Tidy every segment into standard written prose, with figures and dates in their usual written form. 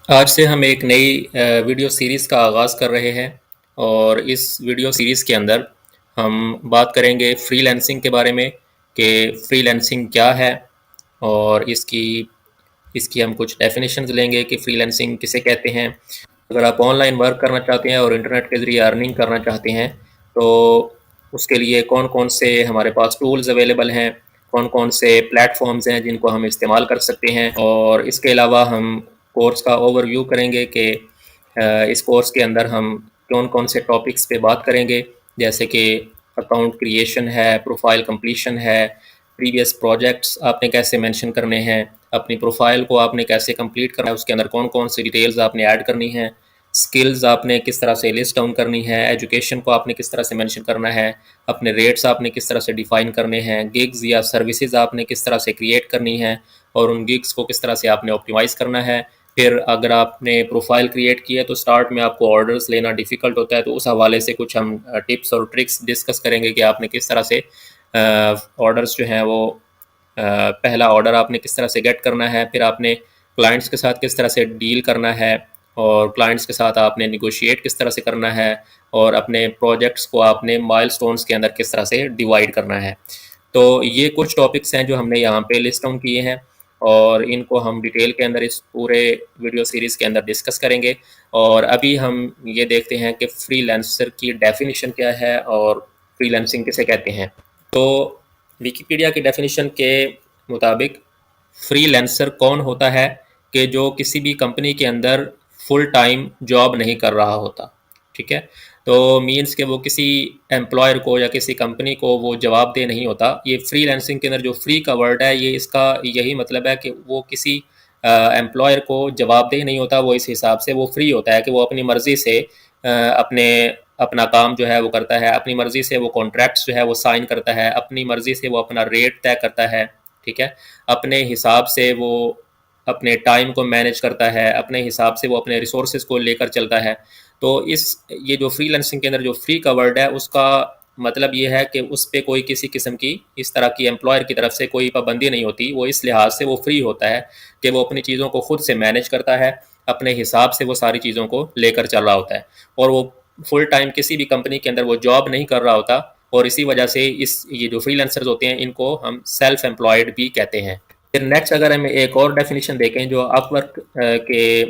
आज से हम एक नई वीडियो सीरीज़ का आगाज़ कर रहे हैं और इस वीडियो सीरीज़ के अंदर हम बात करेंगे फ्रीलांसिंग के बारे में कि फ्रीलांसिंग क्या है और इसकी इसकी हम कुछ डेफिनेशंस लेंगे कि फ्रीलांसिंग किसे कहते हैं। अगर आप ऑनलाइन वर्क करना चाहते हैं और इंटरनेट के ज़रिए अर्निंग करना चाहते हैं तो उसके लिए कौन कौन से हमारे पास टूल्स अवेलेबल हैं, कौन कौन से प्लेटफॉर्म्स हैं जिनको हम इस्तेमाल कर सकते हैं। और इसके अलावा हम कोर्स का ओवरव्यू करेंगे कि इस कोर्स के अंदर हम कौन कौन से टॉपिक्स पे बात करेंगे, जैसे कि अकाउंट क्रिएशन है, प्रोफाइल कंप्लीशन है, प्रीवियस प्रोजेक्ट्स आपने कैसे मेंशन करने हैं, अपनी प्रोफाइल को आपने कैसे कंप्लीट करना है, उसके अंदर कौन कौन सी डिटेल्स आपने ऐड करनी है, स्किल्स आपने किस तरह से लिस्ट डाउन करनी है, एजुकेशन को आपने किस तरह से मेंशन करना है, अपने रेट्स आपने किस तरह से डिफाइन करने हैं, गिग्स या सर्विसेज आपने किस तरह से क्रिएट करनी है और उन गिग्स को किस तरह से आपने ऑप्टिमाइज़ करना है। फिर अगर आपने प्रोफाइल क्रिएट की है तो स्टार्ट में आपको ऑर्डर्स लेना डिफ़िकल्ट होता है, तो उस हवाले से कुछ हम टिप्स और ट्रिक्स डिस्कस करेंगे कि आपने किस तरह से ऑर्डर्स जो हैं वो पहला ऑर्डर आपने किस तरह से गेट करना है, फिर आपने क्लाइंट्स के साथ किस तरह से डील करना है और क्लाइंट्स के साथ आपने निगोशिएट किस तरह से करना है और अपने प्रोजेक्ट्स को आपने माइलस्टोन्स के अंदर किस तरह से डिवाइड करना है। तो ये कुछ टॉपिक्स हैं जो हमने यहाँ पे लिस्ट डाउन किए हैं और इनको हम डिटेल के अंदर इस पूरे वीडियो सीरीज़ के अंदर डिस्कस करेंगे। और अभी हम ये देखते हैं कि फ्रीलांसर की डेफिनेशन क्या है और फ्रीलांसिंग किसे कहते हैं। तो विकिपीडिया की डेफिनेशन के मुताबिक फ्रीलांसर कौन होता है कि जो किसी भी कंपनी के अंदर फुल टाइम जॉब नहीं कर रहा होता। ठीक है, तो मीन्स कि वो किसी एम्प्लॉयर को या किसी कंपनी को वो जवाबदेह नहीं होता। ये फ्रीलांसिंग के अंदर जो फ्री का वर्ड है, ये इसका यही मतलब है कि वो किसी एम्प्लॉयर को जवाबदेह नहीं होता। वो इस हिसाब से वो फ्री होता है कि वो अपनी मर्ज़ी से अपने अपना काम जो है वो करता है, अपनी मर्ज़ी से वो कॉन्ट्रैक्ट्स जो है वो साइन करता है, अपनी मर्ज़ी से वो अपना रेट तय करता है। ठीक है, अपने हिसाब से वो अपने टाइम को मैनेज करता है, अपने हिसाब से वो अपने रिसोर्सेज को लेकर चलता है। तो ये जो फ्रीलांसिंग के अंदर जो फ्री का वर्ड है, उसका मतलब ये है कि उस पे कोई किसी किस्म की इस तरह की एम्प्लॉयर की तरफ से कोई पाबंदी नहीं होती। वो इस लिहाज से वो फ्री होता है कि वो अपनी चीज़ों को खुद से मैनेज करता है, अपने हिसाब से वो सारी चीज़ों को लेकर चल रहा होता है और वो फुल टाइम किसी भी कंपनी के अंदर वो जॉब नहीं कर रहा होता। और इसी वजह से ये जो फ्रीलांसर्स होते हैं इनको हम सेल्फ एम्प्लॉयड भी कहते हैं। फिर नेक्स्ट अगर हम एक और डेफिनेशन देखें जो अपवर्क के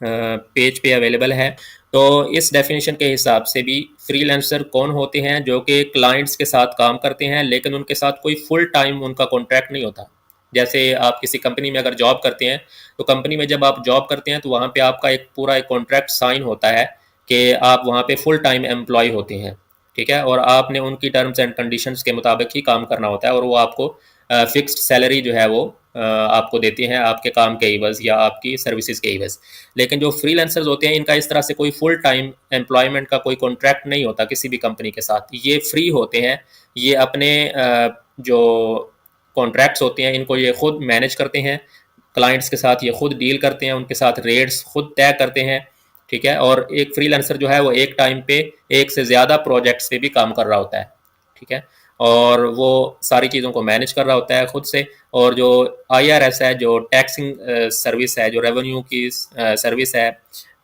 पेज पे अवेलेबल है, तो इस डेफिनेशन के हिसाब से भी फ्रीलांसर कौन होते हैं जो कि क्लाइंट्स के साथ काम करते हैं लेकिन उनके साथ कोई फुल टाइम उनका कॉन्ट्रैक्ट नहीं होता। जैसे आप किसी कंपनी में अगर जॉब करते हैं तो कंपनी में जब आप जॉब करते हैं तो वहाँ पे आपका एक पूरा एक कॉन्ट्रैक्ट साइन होता है कि आप वहाँ पे फुल टाइम एम्प्लॉय होते हैं। ठीक है, और आपने उनकी टर्म्स एंड कंडीशंस के मुताबिक ही काम करना होता है और वो आपको फिक्स्ड सैलरी जो है वो आपको देती हैं आपके काम के इवज़ या आपकी सर्विसेज के इवज़। लेकिन जो फ्रीलांसर्स होते हैं इनका इस तरह से कोई फुल टाइम एम्प्लॉयमेंट का कोई कॉन्ट्रैक्ट नहीं होता किसी भी कंपनी के साथ। ये फ्री होते हैं, ये अपने जो कॉन्ट्रैक्ट्स होते हैं इनको ये खुद मैनेज करते हैं, क्लाइंट्स के साथ ये खुद डील करते हैं, उनके साथ रेट्स खुद तय करते हैं। ठीक है, और एक फ्रीलांसर जो है वो एक टाइम पे एक से ज़्यादा प्रोजेक्ट्स पे भी काम कर रहा होता है। ठीक है, और वो सारी चीज़ों को मैनेज कर रहा होता है खुद से। और जो IRS है, जो टैक्सिंग सर्विस है, जो रेवेन्यू की सर्विस है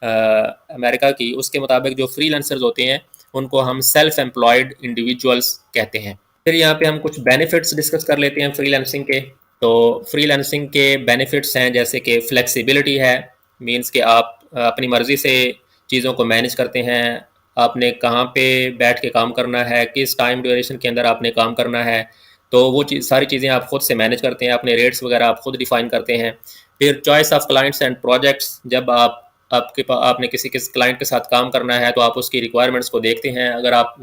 अमेरिका की, उसके मुताबिक जो फ्रीलांसर्स होते हैं उनको हम सेल्फ एम्प्लॉयड इंडिविजुअल्स कहते हैं। फिर यहाँ पे हम कुछ बेनिफिट्स डिस्कस कर लेते हैं फ्रीलांसिंग के। तो फ्रीलांसिंग के बेनिफिट्स हैं जैसे कि फ्लेक्सिबिलिटी है, मीन्स कि आप अपनी मर्ज़ी से चीज़ों को मैनेज करते हैं। आपने कहाँ पे बैठ के काम करना है, किस टाइम ड्यूरेशन के अंदर आपने काम करना है, तो वो सारी चीज़ें आप खुद से मैनेज करते हैं, अपने रेट्स वगैरह आप खुद डिफाइन करते हैं। फिर choice of clients and projects, जब आपने किसी किस क्लाइंट के साथ काम करना है तो आप उसकी रिक्वायरमेंट्स को देखते हैं। अगर आप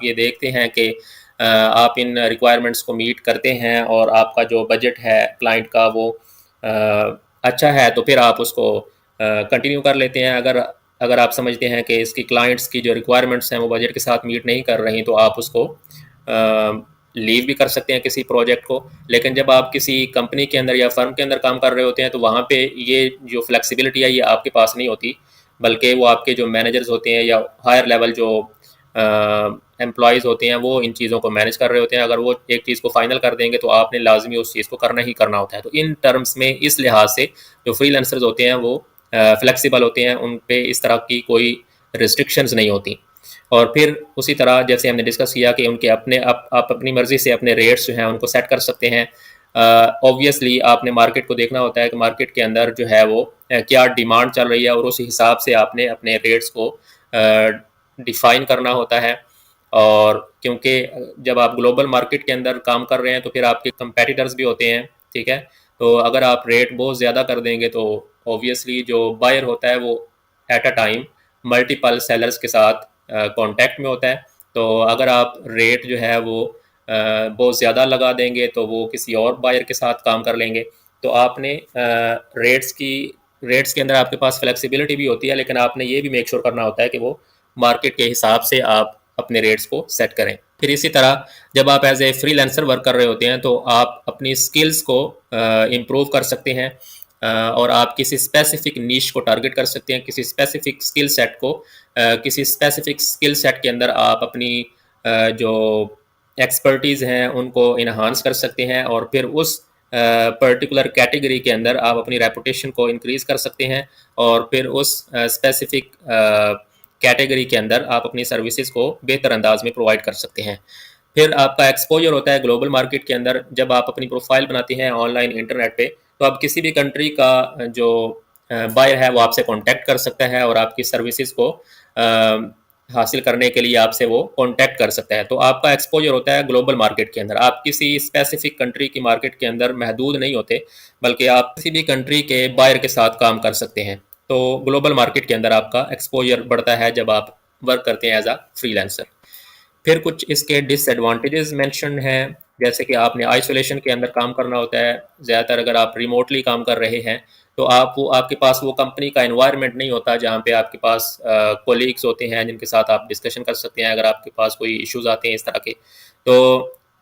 ये देखते हैं कि आप इन रिक्वायरमेंट्स को मीट करते हैं और आपका जो बजट है क्लाइंट का वो अच्छा है, तो फिर आप उसको कंटिन्यू कर लेते हैं। अगर अगर आप समझते हैं कि इसकी क्लाइंट्स की जो रिक्वायरमेंट्स हैं वो बजट के साथ मीट नहीं कर रही, तो आप उसको लीव भी कर सकते हैं किसी प्रोजेक्ट को। लेकिन जब आप किसी कंपनी के अंदर या फर्म के अंदर काम कर रहे होते हैं तो वहाँ पे ये जो फ्लेक्सिबिलिटी है ये आपके पास नहीं होती, बल्कि वो आपके जो मैनेजर्स होते हैं या हायर लेवल जो एम्प्लॉयज़ होते हैं वो इन चीज़ों को मैनेज कर रहे होते हैं। अगर वो एक चीज़ को फाइनल कर देंगे तो आपने लाजमी उस चीज़ को करना ही करना होता है। तो इन टर्म्स में इस लिहाज से जो फ्रीलांसर्स होते हैं वो फ्लेक्सिबल होते हैं, उन पे इस तरह की कोई रिस्ट्रिक्शंस नहीं होती। और फिर उसी तरह जैसे हमने डिस्कस किया कि उनके अपने आप अपनी मर्ज़ी से अपने रेट्स जो हैं उनको सेट कर सकते हैं। ऑब्वियसली आपने मार्केट को देखना होता है कि मार्केट के अंदर जो है वो क्या डिमांड चल रही है, और उस हिसाब से आपने अपने रेट्स को डिफ़ाइन करना होता है। और क्योंकि जब आप ग्लोबल मार्केट के अंदर काम कर रहे हैं तो फिर आपके कंपेटिटर्स भी होते हैं, ठीक है? तो अगर आप रेट बहुत ज़्यादा कर देंगे तो ऑब्वियसली जो बायर होता है वो at a time multiple sellers के साथ कांटेक्ट में होता है। तो अगर आप रेट जो है वो बहुत ज़्यादा लगा देंगे तो वो किसी और बायर के साथ काम कर लेंगे। तो आपने रेट्स के अंदर आपके पास फ्लेक्सिबिलिटी भी होती है, लेकिन आपने ये भी मेक श्योर करना होता है कि वो मार्केट के हिसाब से आप अपने रेट्स को सेट करें। फिर इसी तरह जब आप एज ए फ्रीलांसर वर्क कर रहे होते हैं तो आप अपनी स्किल्स को इम्प्रूव कर सकते हैं, और आप किसी स्पेसिफिक नीश को टारगेट कर सकते हैं, किसी स्पेसिफिक स्किल सेट को किसी स्पेसिफिक स्किल सेट के अंदर आप अपनी जो एक्सपर्टीज़ हैं उनको इन्हांस कर सकते हैं, और फिर उस पर्टिकुलर कैटेगरी के अंदर आप अपनी रेपुटेशन को इंक्रीज़ कर सकते हैं, और फिर उस स्पेसिफिक कैटेगरी के अंदर आप अपनी सर्विसेज को बेहतर अंदाज में प्रोवाइड कर सकते हैं। फिर आपका एक्सपोजर होता है ग्लोबल मार्केट के अंदर। जब आप अपनी प्रोफाइल बनाते हैं ऑनलाइन इंटरनेट पे, तो आप किसी भी कंट्री का जो बायर है वो आपसे कांटेक्ट कर सकता है, और आपकी सर्विसेज को हासिल करने के लिए आपसे वो कांटेक्ट कर सकता है। तो आपका एक्सपोजर होता है ग्लोबल मार्केट के अंदर। आप किसी स्पेसिफिक कंट्री की मार्केट के अंदर महदूद नहीं होते, बल्कि आप किसी भी कंट्री के बायर के साथ काम कर सकते हैं। तो ग्लोबल मार्केट के अंदर आपका एक्सपोजर बढ़ता है जब आप वर्क करते हैं एज अ फ्रीलांसर। फिर कुछ इसके डिसएडवांटेजेस मेंशन हैं, जैसे कि आपने आइसोलेशन के अंदर काम करना होता है। ज़्यादातर अगर आप रिमोटली काम कर रहे हैं तो आपके पास वो कंपनी का एनवायरनमेंट नहीं होता जहाँ पे आपके पास कोलीग्स होते हैं जिनके साथ आप डिस्कशन कर सकते हैं अगर आपके पास कोई इश्यूज आते हैं इस तरह के। तो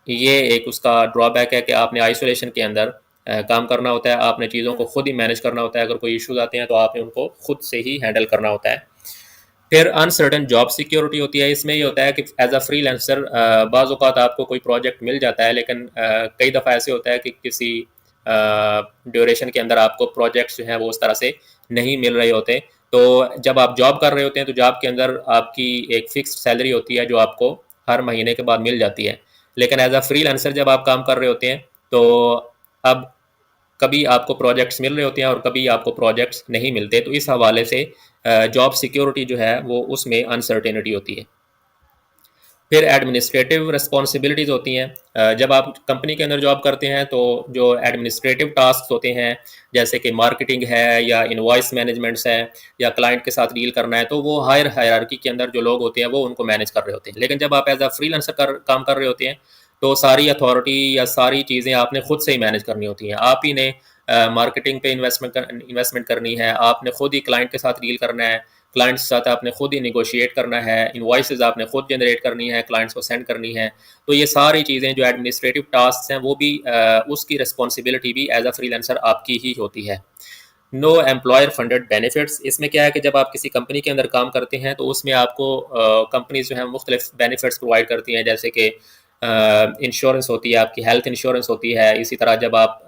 ये एक उसका ड्रॉबैक है कि आपने आइसोलेशन के अंदर काम करना होता है, आपने चीज़ों को खुद ही मैनेज करना होता है। अगर कोई इश्यूज आते हैं तो आपने उनको खुद से ही हैंडल करना होता है। फिर अनसर्टन जॉब सिक्योरिटी होती है। इसमें ये होता है कि एज अ फ्रीलांसर बाज़ औक़ात आपको कोई प्रोजेक्ट मिल जाता है, लेकिन कई दफ़ा ऐसे होता है कि किसी ड्यूरेशन के अंदर आपको प्रोजेक्ट्स जो हैं वो उस तरह से नहीं मिल रहे होते। तो जब आप जॉब कर रहे होते हैं तो जॉब के अंदर आपकी एक फ़िक्स्ड सैलरी होती है जो आपको हर महीने के बाद मिल जाती है। लेकिन एज अ फ्रीलांसर जब आप काम कर रहे होते हैं तो अब कभी आपको प्रोजेक्ट्स मिल रहे होते हैं और कभी आपको प्रोजेक्ट्स नहीं मिलते। तो इस हवाले से जॉब सिक्योरिटी जो है वो उसमें अनसर्टेनिटी होती है। फिर एडमिनिस्ट्रेटिव रिस्पॉन्सिबिलिटीज़ होती हैं। जब आप कंपनी के अंदर जॉब करते हैं तो जो एडमिनिस्ट्रेटिव टास्क होते हैं, जैसे कि मार्केटिंग है या इनवॉइस मैनेजमेंट्स है या क्लाइंट के साथ डील करना है, तो वो हायर हायरार्की के अंदर जो लोग होते हैं वो उनको मैनेज कर रहे होते हैं। लेकिन जब आप एज अ फ्रीलांसर काम कर रहे होते हैं तो सारी अथॉरिटी या सारी चीज़ें आपने खुद से ही मैनेज करनी होती हैं। आप ही ने मार्केटिंग पे इन्वेस्टमेंट करनी है, आपने खुद ही क्लाइंट के साथ डील करना है, क्लाइंट्स के साथ आपने खुद ही निगोशिएट करना है, इनवॉइसेज आपने खुद जनरेट करनी है, क्लाइंट्स को सेंड करनी है। तो ये सारी चीज़ें जो एडमिनिस्ट्रेटिव टास्क हैं वो भी उसकी रिस्पॉन्सिबिलिटी भी एज अ फ्रीलांसर आपकी ही होती है। No employer funded benefits. इसमें क्या है कि जब आप किसी कंपनी के अंदर काम करते हैं तो उसमें आपको कंपनीज जो है मुख्तलिफ बेनिफिट्स प्रोवाइड करती हैं, जैसे कि इंश्योरेंस होती है, आपकी हेल्थ इंश्योरेंस होती है। इसी तरह जब आप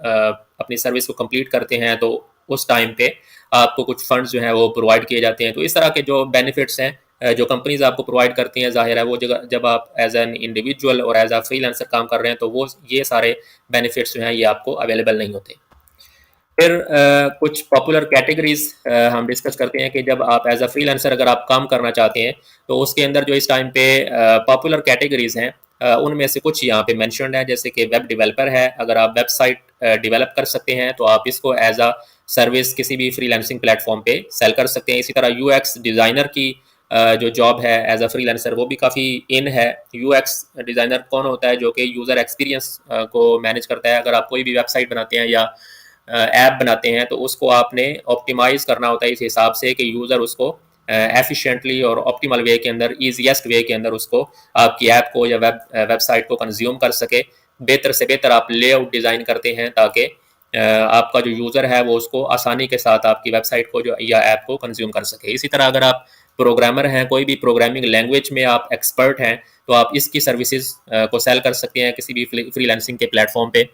अपनी सर्विस को कंप्लीट करते हैं तो उस टाइम पे आपको कुछ फंड्स जो हैं वो प्रोवाइड किए जाते हैं। तो इस तरह के जो बेनिफिट्स हैं जो कंपनीज आपको प्रोवाइड करती हैं, ज़ाहिर है वो जगह जब आप एज एन इंडिविजुअल और एज अ फ्रीलांसर काम कर रहे हैं तो वो ये सारे बेनिफिट्स जो हैं ये आपको अवेलेबल नहीं होते। फिर कुछ पॉपुलर कैटेगरीज हम डिस्कस करते हैं कि जब आप एज अ फ्रीलांसर अगर आप काम करना चाहते हैं तो उसके अंदर जो इस टाइम पे पॉपुलर कैटेगरीज हैं उनमें से कुछ यहाँ पे मेंशन्ड है, जैसे कि वेब डेवलपर है। अगर आप वेबसाइट डेवलप कर सकते हैं तो आप इसको एज अ सर्विस किसी भी फ्रीलांसिंग प्लेटफॉर्म पे सेल कर सकते हैं। इसी तरह यूएक्स डिज़ाइनर की जो जॉब है एज अ फ्रीलांसर वो भी काफ़ी इन है। यूएक्स डिज़ाइनर कौन होता है? जो कि यूज़र एक्सपीरियंस को मैनेज करता है। अगर आप कोई भी वेबसाइट बनाते हैं या ऐप बनाते हैं तो उसको आपने ऑप्टिमाइज़ करना होता है इस हिसाब से कि यूज़र उसको एफिशिएंटली और ऑप्टिमल वे के अंदर, ईजीएस्ट वे के अंदर उसको आपकी ऐप को या वेबसाइट को कंज्यूम कर सके। बेहतर से बेहतर आप लेआउट डिज़ाइन करते हैं ताकि आपका जो यूज़र है वो उसको आसानी के साथ आपकी वेबसाइट को जो या ऐप को कंज्यूम कर सके। इसी तरह अगर आप प्रोग्रामर हैं, कोई भी प्रोग्रामिंग लैंग्वेज में आप एक्सपर्ट हैं, तो आप इसकी सर्विसेज को सेल कर सकते हैं किसी भी फ्रीलांसिंग के प्लेटफॉर्म पे।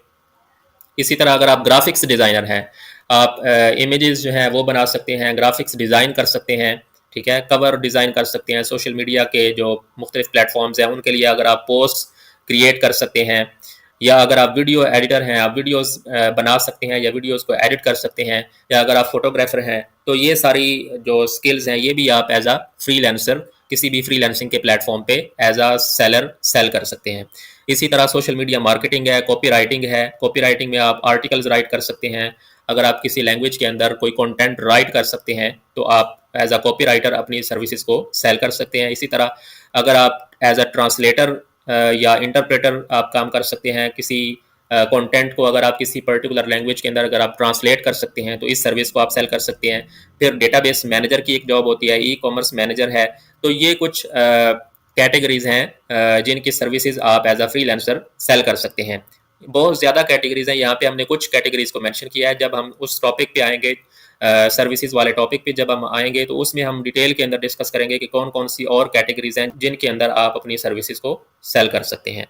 इसी तरह अगर आप ग्राफिक्स डिज़ाइनर हैं, आप इमेजेस जो हैं वो बना सकते हैं, ग्राफिक्स डिज़ाइन कर सकते हैं, ठीक है, कवर डिज़ाइन कर सकते हैं, सोशल मीडिया के जो मुख्तलिफ प्लेटफॉर्म्स हैं उनके लिए अगर आप पोस्ट क्रिएट कर सकते हैं, या अगर आप वीडियो एडिटर हैं, आप वीडियोस बना सकते हैं या वीडियोस को एडिट कर सकते हैं, या अगर आप फोटोग्राफर हैं, तो ये सारी जो स्किल्स हैं ये भी आप एज अ फ्रीलांसर किसी भी फ्रीलांसिंग के प्लेटफॉर्म पे एज अ सेलर सेल कर सकते हैं। इसी तरह सोशल मीडिया मार्केटिंग है, कॉपी राइटिंग है, कॉपी राइटिंग में आप आर्टिकल्स राइट कर सकते हैं। अगर आप किसी लैंग्वेज के अंदर कोई कंटेंट राइट कर सकते हैं तो आप एज अ कॉपी राइटर अपनी सर्विसेज को सेल कर सकते हैं। इसी तरह अगर आप एज अ ट्रांसलेटर या इंटरप्रेटर आप काम कर सकते हैं, किसी कंटेंट को अगर आप किसी पर्टिकुलर लैंग्वेज के अंदर अगर आप ट्रांसलेट कर सकते हैं तो इस सर्विस को आप सेल कर सकते हैं। फिर डेटाबेस मैनेजर की एक जॉब होती है, ई कॉमर्स मैनेजर है। तो ये कुछ कैटेगरीज हैं जिनकी सर्विसेज आप एज अ फ्रीलांसर सेल कर सकते हैं। बहुत ज़्यादा कैटेगरीज हैं, यहाँ पे हमने कुछ कैटेगरीज को मेंशन किया है। जब हम उस टॉपिक पे आएंगे, सर्विसेज वाले टॉपिक पे जब हम आएंगे तो उसमें हम डिटेल के अंदर डिस्कस करेंगे कि कौन कौन सी और कैटेगरीज हैं जिनके अंदर आप अपनी सर्विसेज को सेल कर सकते हैं।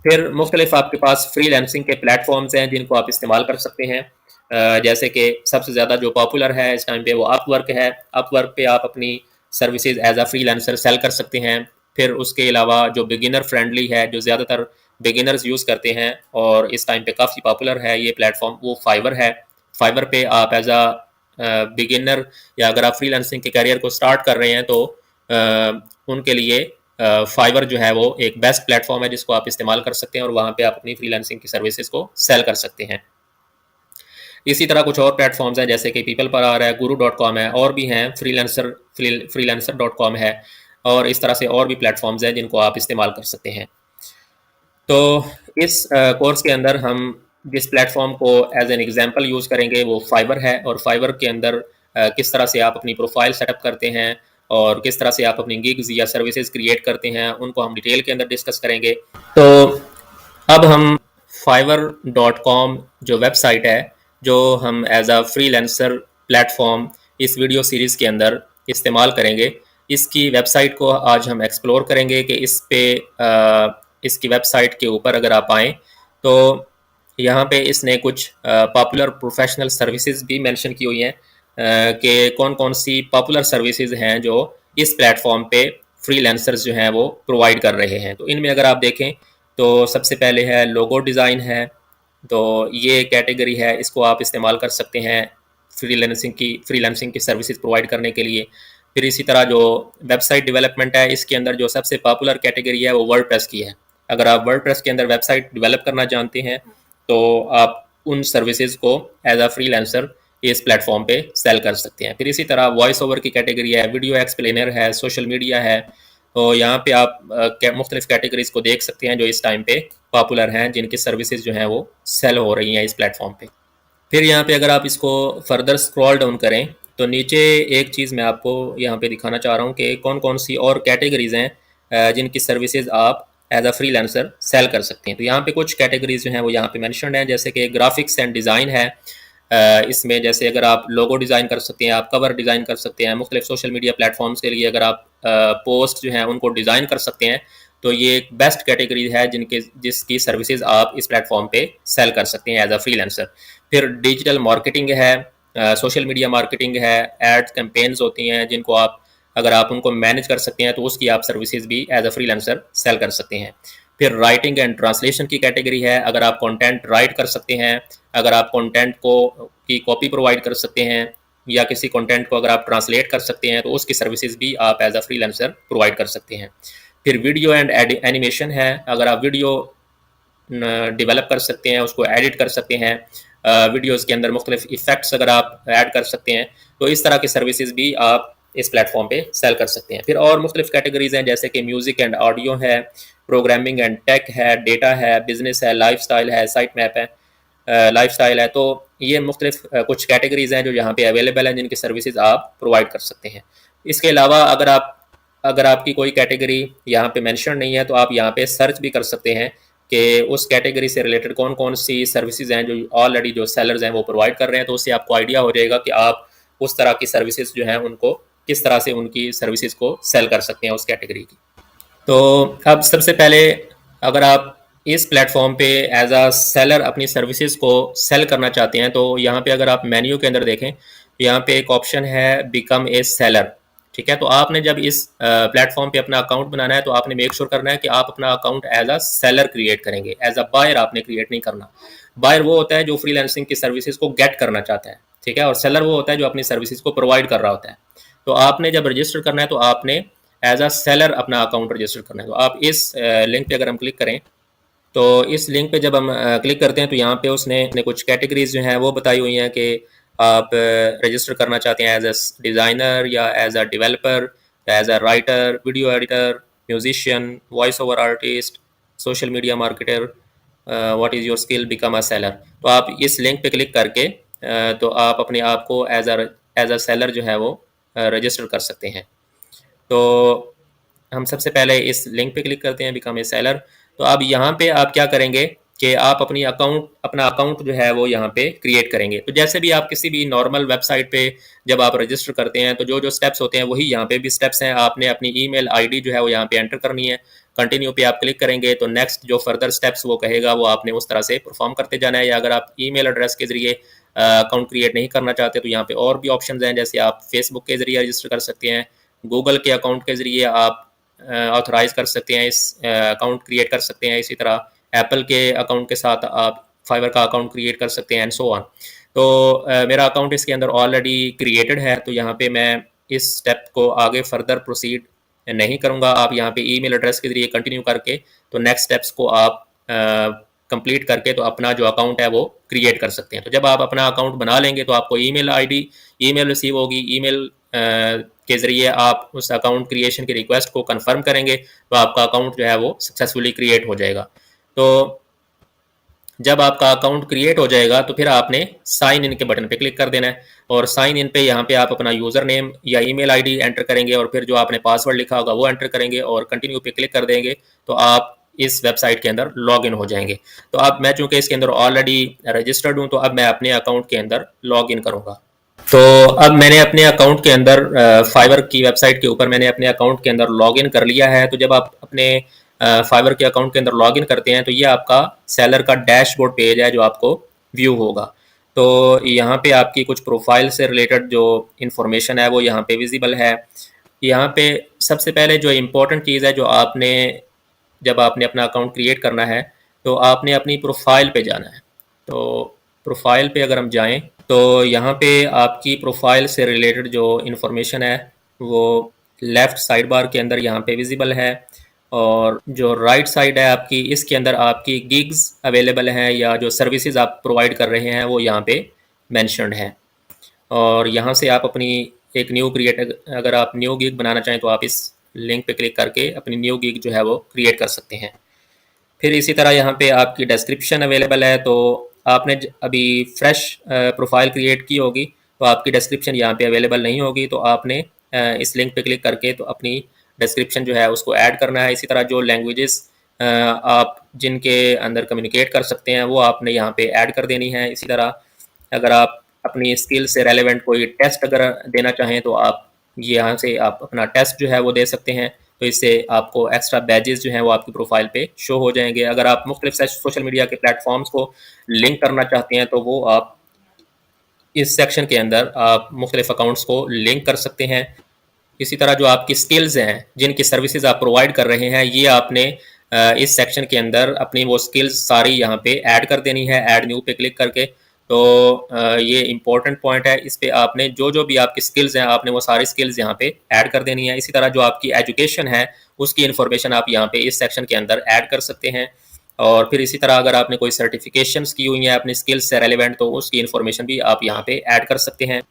फिर मुख्तलिफ आपके पास फ्रीलांसिंग के प्लेटफॉर्म्स हैं जिनको आप इस्तेमाल कर सकते हैं। जैसे कि सबसे ज़्यादा जो पॉपुलर है इस टाइम पे वो अपवर्क है। अपवर्क पे आप अपनी services as a freelancer sell कर सकते हैं। फिर उसके अलावा जो बिगिनर फ्रेंडली है, जो ज़्यादातर बिगिनर्स यूज़ करते हैं और इस टाइम पे काफ़ी पॉपुलर है ये प्लेटफॉर्म, वो फाइवर है। फाइवर पे आप एज अ बिगिनर या अगर आप फ्रीलांसिंग के करियर को स्टार्ट कर रहे हैं तो उनके लिए फाइवर जो है वो एक बेस्ट प्लेटफॉर्म है जिसको आप इस्तेमाल कर सकते हैं और वहाँ पे आप अपनी फ्रीलांसिंग की सर्विसेज को सेल कर सकते हैं। इसी तरह कुछ और प्लेटफॉर्म्स हैं जैसे कि पीपल पर आ रहा है, guru.com है, और भी हैं, फ्रीलांसर.com है, और इस तरह से और भी प्लेटफॉर्म्स हैं जिनको आप इस्तेमाल कर सकते हैं। तो इस कोर्स के अंदर हम जिस प्लेटफॉर्म को एज एन एग्जांपल यूज़ करेंगे वो फाइवर है, और फाइवर के अंदर किस तरह से आप अपनी प्रोफाइल सेटअप करते हैं और किस तरह से आप अपनी गिग्स या सर्विसेज क्रिएट करते हैं उनको हम डिटेल के अंदर डिस्कस करेंगे। तो अब हम fiverr.com जो वेबसाइट है, जो हम एज अ फ्रीलांसर प्लेटफॉर्म इस वीडियो सीरीज़ के अंदर इस्तेमाल करेंगे, इसकी वेबसाइट को आज हम एक्सप्लोर करेंगे कि इस पे इसकी वेबसाइट के ऊपर अगर आप आएँ तो यहाँ पे इसने कुछ पॉपुलर प्रोफेशनल सर्विसेज भी मेंशन की हुई हैं कि कौन कौन सी पॉपुलर सर्विसेज हैं जो इस प्लेटफॉर्म पे फ्रीलांसर्स जो हैं वो प्रोवाइड कर रहे हैं। तो इनमें अगर आप देखें तो सबसे पहले है लोगो डिज़ाइन है, तो ये कैटेगरी है, इसको आप इस्तेमाल कर सकते हैं फ्रीलांसिंग की सर्विसेज प्रोवाइड करने के लिए। फिर इसी तरह जो वेबसाइट डेवलपमेंट है, इसके अंदर जो सबसे पॉपुलर कैटेगरी है वो वर्डप्रेस की है। अगर आप वर्डप्रेस के अंदर वेबसाइट डेवलप करना जानते हैं तो आप उन सर्विसेज को एज अ फ्रीलांसर इस प्लेटफॉर्म पे सेल कर सकते हैं। फिर इसी तरह वॉइस ओवर की कैटेगरी है, वीडियो एक्सप्लेनर है, सोशल मीडिया है। तो यहाँ पे आप मुख्तलिफ कैटेगरीज को देख सकते हैं जो इस टाइम पे पॉपुलर हैं, जिनकी सर्विसेज जो हैं वो सेल हो रही हैं इस प्लेटफॉर्म पे। फिर यहाँ पे अगर आप इसको फर्दर स्क्रॉल डाउन करें तो नीचे एक चीज़ मैं आपको यहाँ पे दिखाना चाह रहा हूँ कि कौन कौन सी और कैटेगरीज हैं जिनकी सर्विसेज आप एज अ फ्रीलांसर सेल कर सकते हैं। तो यहाँ पे कुछ कैटेगरीज जो हैं वो यहाँ पे मेंशन्ड हैं, जैसे कि ग्राफिक्स एंड डिज़ाइन है। इसमें जैसे अगर आप लोगो डिज़ाइन कर सकते हैं, आप कवर डिज़ाइन कर सकते हैं, मुख्तलिफ सोशल मीडिया प्लेटफॉर्म्स के लिए अगर आप पोस्ट जो हैं उनको डिज़ाइन कर सकते हैं, तो ये एक बेस्ट कैटेगरी है जिसकी सर्विसेज आप इस प्लेटफॉर्म पे सेल कर सकते हैं एज अ फ्रीलांसर। फिर डिजिटल मार्केटिंग है, सोशल मीडिया मार्केटिंग है, एड कैंपेन्स होती हैं जिनको आप अगर आप उनको मैनेज कर सकते हैं तो उसकी आप सर्विसेज भी एज अ फ्रीलांसर सेल कर सकते हैं। फिर राइटिंग एंड ट्रांसलेशन की कैटेगरी है, अगर आप कंटेंट राइट कर सकते हैं, अगर आप कंटेंट को की कॉपी प्रोवाइड कर सकते हैं या किसी कंटेंट को अगर आप ट्रांसलेट कर सकते हैं तो उसकी सर्विसेज भी आप एज अ फ्रीलांसर प्रोवाइड कर सकते हैं। फिर वीडियो एंड एनिमेशन है, अगर आप वीडियो डेवलप कर सकते हैं, उसको एडिट कर सकते हैं, वीडियोज़ के अंदर मुख्तलिफ इफ़ेक्ट्स अगर आप ऐड कर सकते हैं, तो इस तरह की सर्विसेज भी आप इस प्लेटफॉर्म पे सेल कर सकते हैं। फिर और मुख्तलिफ कैटेगरीज हैं जैसे कि म्यूज़िक एंड ऑडियो है, प्रोग्रामिंग एंड टेक है, डेटा है, बिजनेस है, लाइफस्टाइल है, साइट मैप है, लाइफस्टाइल है। तो ये मुख्तलिफ कुछ कैटेगरीज हैं जो यहाँ पे अवेलेबल हैं जिनकी सर्विसेज आप प्रोवाइड कर सकते हैं। इसके अलावा अगर आपकी कोई कैटेगरी यहाँ पे मेंशन नहीं है तो आप यहाँ पे सर्च भी कर सकते हैं कि उस कैटेगरी से रिलेटेड कौन कौन सी सर्विसेज हैं जो ऑलरेडी जो सेलर्स हैं वो प्रोवाइड कर रहे हैं, तो उससे आपको आइडिया हो जाएगा कि आप उस तरह की सर्विसेज जो हैं उनको किस तरह से उनकी सर्विसेज को सेल कर सकते हैं उस कैटेगरी की। तो अब सबसे पहले अगर आप इस प्लेटफॉर्म पे एज अ सेलर अपनी सर्विसेज को सेल करना चाहते हैं, तो यहाँ पे अगर आप मेन्यू के अंदर देखें तो यहाँ पे एक ऑप्शन है बिकम ए सेलर। ठीक है, तो आपने जब इस प्लेटफॉर्म पे अपना अकाउंट बनाना है तो आपने मेक श्योर करना है कि आप अपना account as a seller create करेंगे, एज अ बायर आपने क्रिएट नहीं करना। बायर वो होता है जो फ्रीलांसिंग की सर्विसेज को गेट करना चाहता है, ठीक है, और सेलर वो होता है जो अपनी सर्विसेज को प्रोवाइड कर रहा होता है। तो आपने जब रजिस्टर करना है तो आपने एज अ सेलर अपना अकाउंट रजिस्टर करना है। तो आप इस लिंक पे अगर हम क्लिक करें तो इस लिंक पे जब हम क्लिक करते हैं तो यहाँ पे उसने कुछ कैटेगरीज जो हैं वो बताई हुई हैं कि आप रजिस्टर करना चाहते हैं एज अ डिज़ाइनर या as a developer, as a writer, video editor, musician, voice over artist, social media marketer, what is your skill, become a seller. तो आप इस लिंक पे क्लिक करके तो आप अपने आप को एज अ सेलर जो है वो रजिस्टर कर सकते हैं। तो हम सबसे पहले इस लिंक पे क्लिक करते हैं बिकम ए सेलर। तो अब यहाँ पे आप क्या करेंगे कि आप अपना अकाउंट जो है वो यहाँ पे क्रिएट करेंगे। तो जैसे भी आप किसी भी नॉर्मल वेबसाइट पे जब आप रजिस्टर करते हैं तो जो जो स्टेप्स होते हैं वही यहाँ पे भी स्टेप्स हैं। आपने अपनी ईमेल आईडी जो है वो यहाँ पे एंटर करनी है। कंटिन्यू पे आप क्लिक करेंगे तो नेक्स्ट जो फर्दर स्टेप्स वो कहेगा वो आपने उस तरह से परफॉर्म करते जाना है। या अगर आप ईमेल एड्रेस के जरिए अकाउंट क्रिएट नहीं करना चाहते तो यहाँ पे और भी ऑप्शन हैं, जैसे आप फेसबुक के जरिए रजिस्टर कर सकते हैं, गूगल के अकाउंट के जरिए आप ऑथराइज कर सकते हैं, इस अकाउंट क्रिएट कर सकते हैं। इसी तरह एप्पल के अकाउंट के साथ आप फाइवर का अकाउंट क्रिएट कर सकते हैं एंड सो ऑन। तो मेरा अकाउंट इसके अंदर ऑलरेडी क्रिएटेड है, तो यहाँ पे मैं इस स्टेप को आगे फर्दर प्रोसीड नहीं करूँगा। आप यहाँ पे ईमेल एड्रेस के जरिए कंटिन्यू करके तो नेक्स्ट स्टेप्स को आप कंप्लीट करके तो अपना जो अकाउंट है वो क्रिएट कर सकते हैं। तो जब आप अपना अकाउंट बना लेंगे तो आपको ईमेल रिसीव होगी। ईमेल के ज़रिए आप उस अकाउंट क्रिएशन की रिक्वेस्ट को कंफर्म करेंगे तो आपका अकाउंट जो है वो सक्सेसफुली क्रिएट हो जाएगा। तो जब आपका अकाउंट क्रिएट हो जाएगा तो फिर आपने साइन इन के बटन पे क्लिक कर देना है, और साइन इन पे यहाँ पे आप अपना यूज़र नेम या ईमेल आईडी एंटर करेंगे और फिर जो आपने पासवर्ड लिखा होगा वो एंटर करेंगे और कंटिन्यू पे क्लिक कर देंगे तो आप इस वेबसाइट के अंदर लॉग इन हो जाएंगे। तो अब मैं चूंकि इसके अंदर ऑलरेडी रजिस्टर्ड हूँ तो अब मैं अपने अकाउंट के अंदर लॉग इन करूँगा। तो अब मैंने अपने अकाउंट के अंदर फाइवर की वेबसाइट के ऊपर मैंने अपने अकाउंट के अंदर लॉगिन कर लिया है। तो जब आप अपने फाइवर के अकाउंट के अंदर लॉगिन करते हैं तो ये आपका सेलर का डैशबोर्ड पेज है जो आपको व्यू होगा। तो यहाँ पे आपकी कुछ प्रोफाइल से रिलेटेड जो इन्फॉर्मेशन है वो यहाँ पे विजिबल है। यहाँ पे सबसे पहले जो इम्पोर्टेंट चीज़ है, जो आपने जब आपने अपना अकाउंट क्रिएट करना है तो आपने अपनी प्रोफाइल पे जाना है। तो प्रोफाइल पे अगर हम जाएं तो यहाँ पे आपकी प्रोफाइल से रिलेटेड जो इन्फॉर्मेशन है वो लेफ़्ट साइड बार के अंदर यहाँ पे विजिबल है, और जो राइट साइड है आपकी इसके अंदर आपकी गिग्स अवेलेबल हैं या जो सर्विसेज आप प्रोवाइड कर रहे हैं वो यहाँ पे मेंशन्ड है। और यहाँ से आप अपनी एक अगर आप न्यू गिग बनाना चाहें तो आप इस लिंक पे क्लिक करके अपनी न्यू गिग जो है वो क्रिएट कर सकते हैं। फिर इसी तरह यहाँ पे आपकी डिस्क्रिप्शन अवेलेबल है। तो आपने अभी फ्रेश प्रोफाइल क्रिएट की होगी तो आपकी डिस्क्रिप्शन यहाँ पे अवेलेबल नहीं होगी, तो आपने इस लिंक पे क्लिक करके तो अपनी डिस्क्रिप्शन जो है उसको ऐड करना है। इसी तरह जो लैंग्वेजेस आप जिनके अंदर कम्युनिकेट कर सकते हैं वो आपने यहाँ पे ऐड कर देनी है। इसी तरह अगर आप अपनी स्किल से रेलेवेंट कोई टेस्ट अगर देना चाहें तो आप यहाँ से आप अपना टेस्ट जो है वो दे सकते हैं। तो इससे आपको एक्स्ट्रा बैजेस जो हैं वो आपकी प्रोफाइल पे शो हो जाएंगे। अगर आप मुख्तलिफ सोशल मीडिया के प्लेटफॉर्म्स को लिंक करना चाहते हैं तो वो आप इस सेक्शन के अंदर आप मुख्तलिफ अकाउंट्स को लिंक कर सकते हैं। इसी तरह जो आपकी स्किल्स हैं जिनकी सर्विसेज आप प्रोवाइड कर रहे हैं ये आपने इस सेक्शन के अंदर अपनी वो स्किल्स सारी यहाँ पे ऐड कर देनी है, ऐड न्यू पे क्लिक करके। तो ये इंपॉर्टेंट पॉइंट है, इस पे आपने जो जो भी आपकी स्किल्स हैं आपने वो सारी स्किल्स यहाँ पे ऐड कर देनी है। इसी तरह जो आपकी एजुकेशन है उसकी इन्फॉर्मेशन आप यहाँ पे इस सेक्शन के अंदर ऐड कर सकते हैं। और फिर इसी तरह अगर आपने कोई सर्टिफिकेशंस की हुई हैं अपनी स्किल्स से रेलिवेंट तो उसकी इन्फॉर्मेशन भी आप यहाँ पे ऐड कर सकते हैं।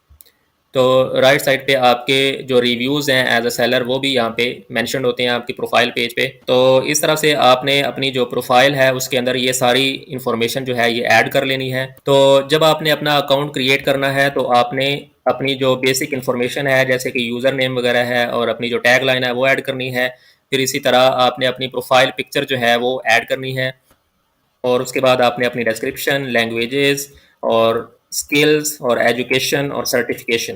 तो राइट साइड पे आपके जो रिव्यूज़ हैं एज अ सेलर वो भी यहाँ पे मेंशन होते हैं आपकी प्रोफाइल पेज पे। तो इस तरह से आपने अपनी जो प्रोफाइल है उसके अंदर ये सारी इन्फॉर्मेशन जो है ये ऐड कर लेनी है। तो जब आपने अपना अकाउंट क्रिएट करना है तो आपने अपनी जो बेसिक इन्फॉर्मेशन है जैसे कि यूज़र नेम वगैरह है और अपनी जो टैग लाइन है वो ऐड करनी है। फिर इसी तरह आपने अपनी प्रोफाइल पिक्चर जो है वो ऐड करनी है, और उसके बाद आपने अपनी डिस्क्रिप्शन, लैंग्वेजेस और स्किल्स और एजुकेशन और सर्टिफिकेशन।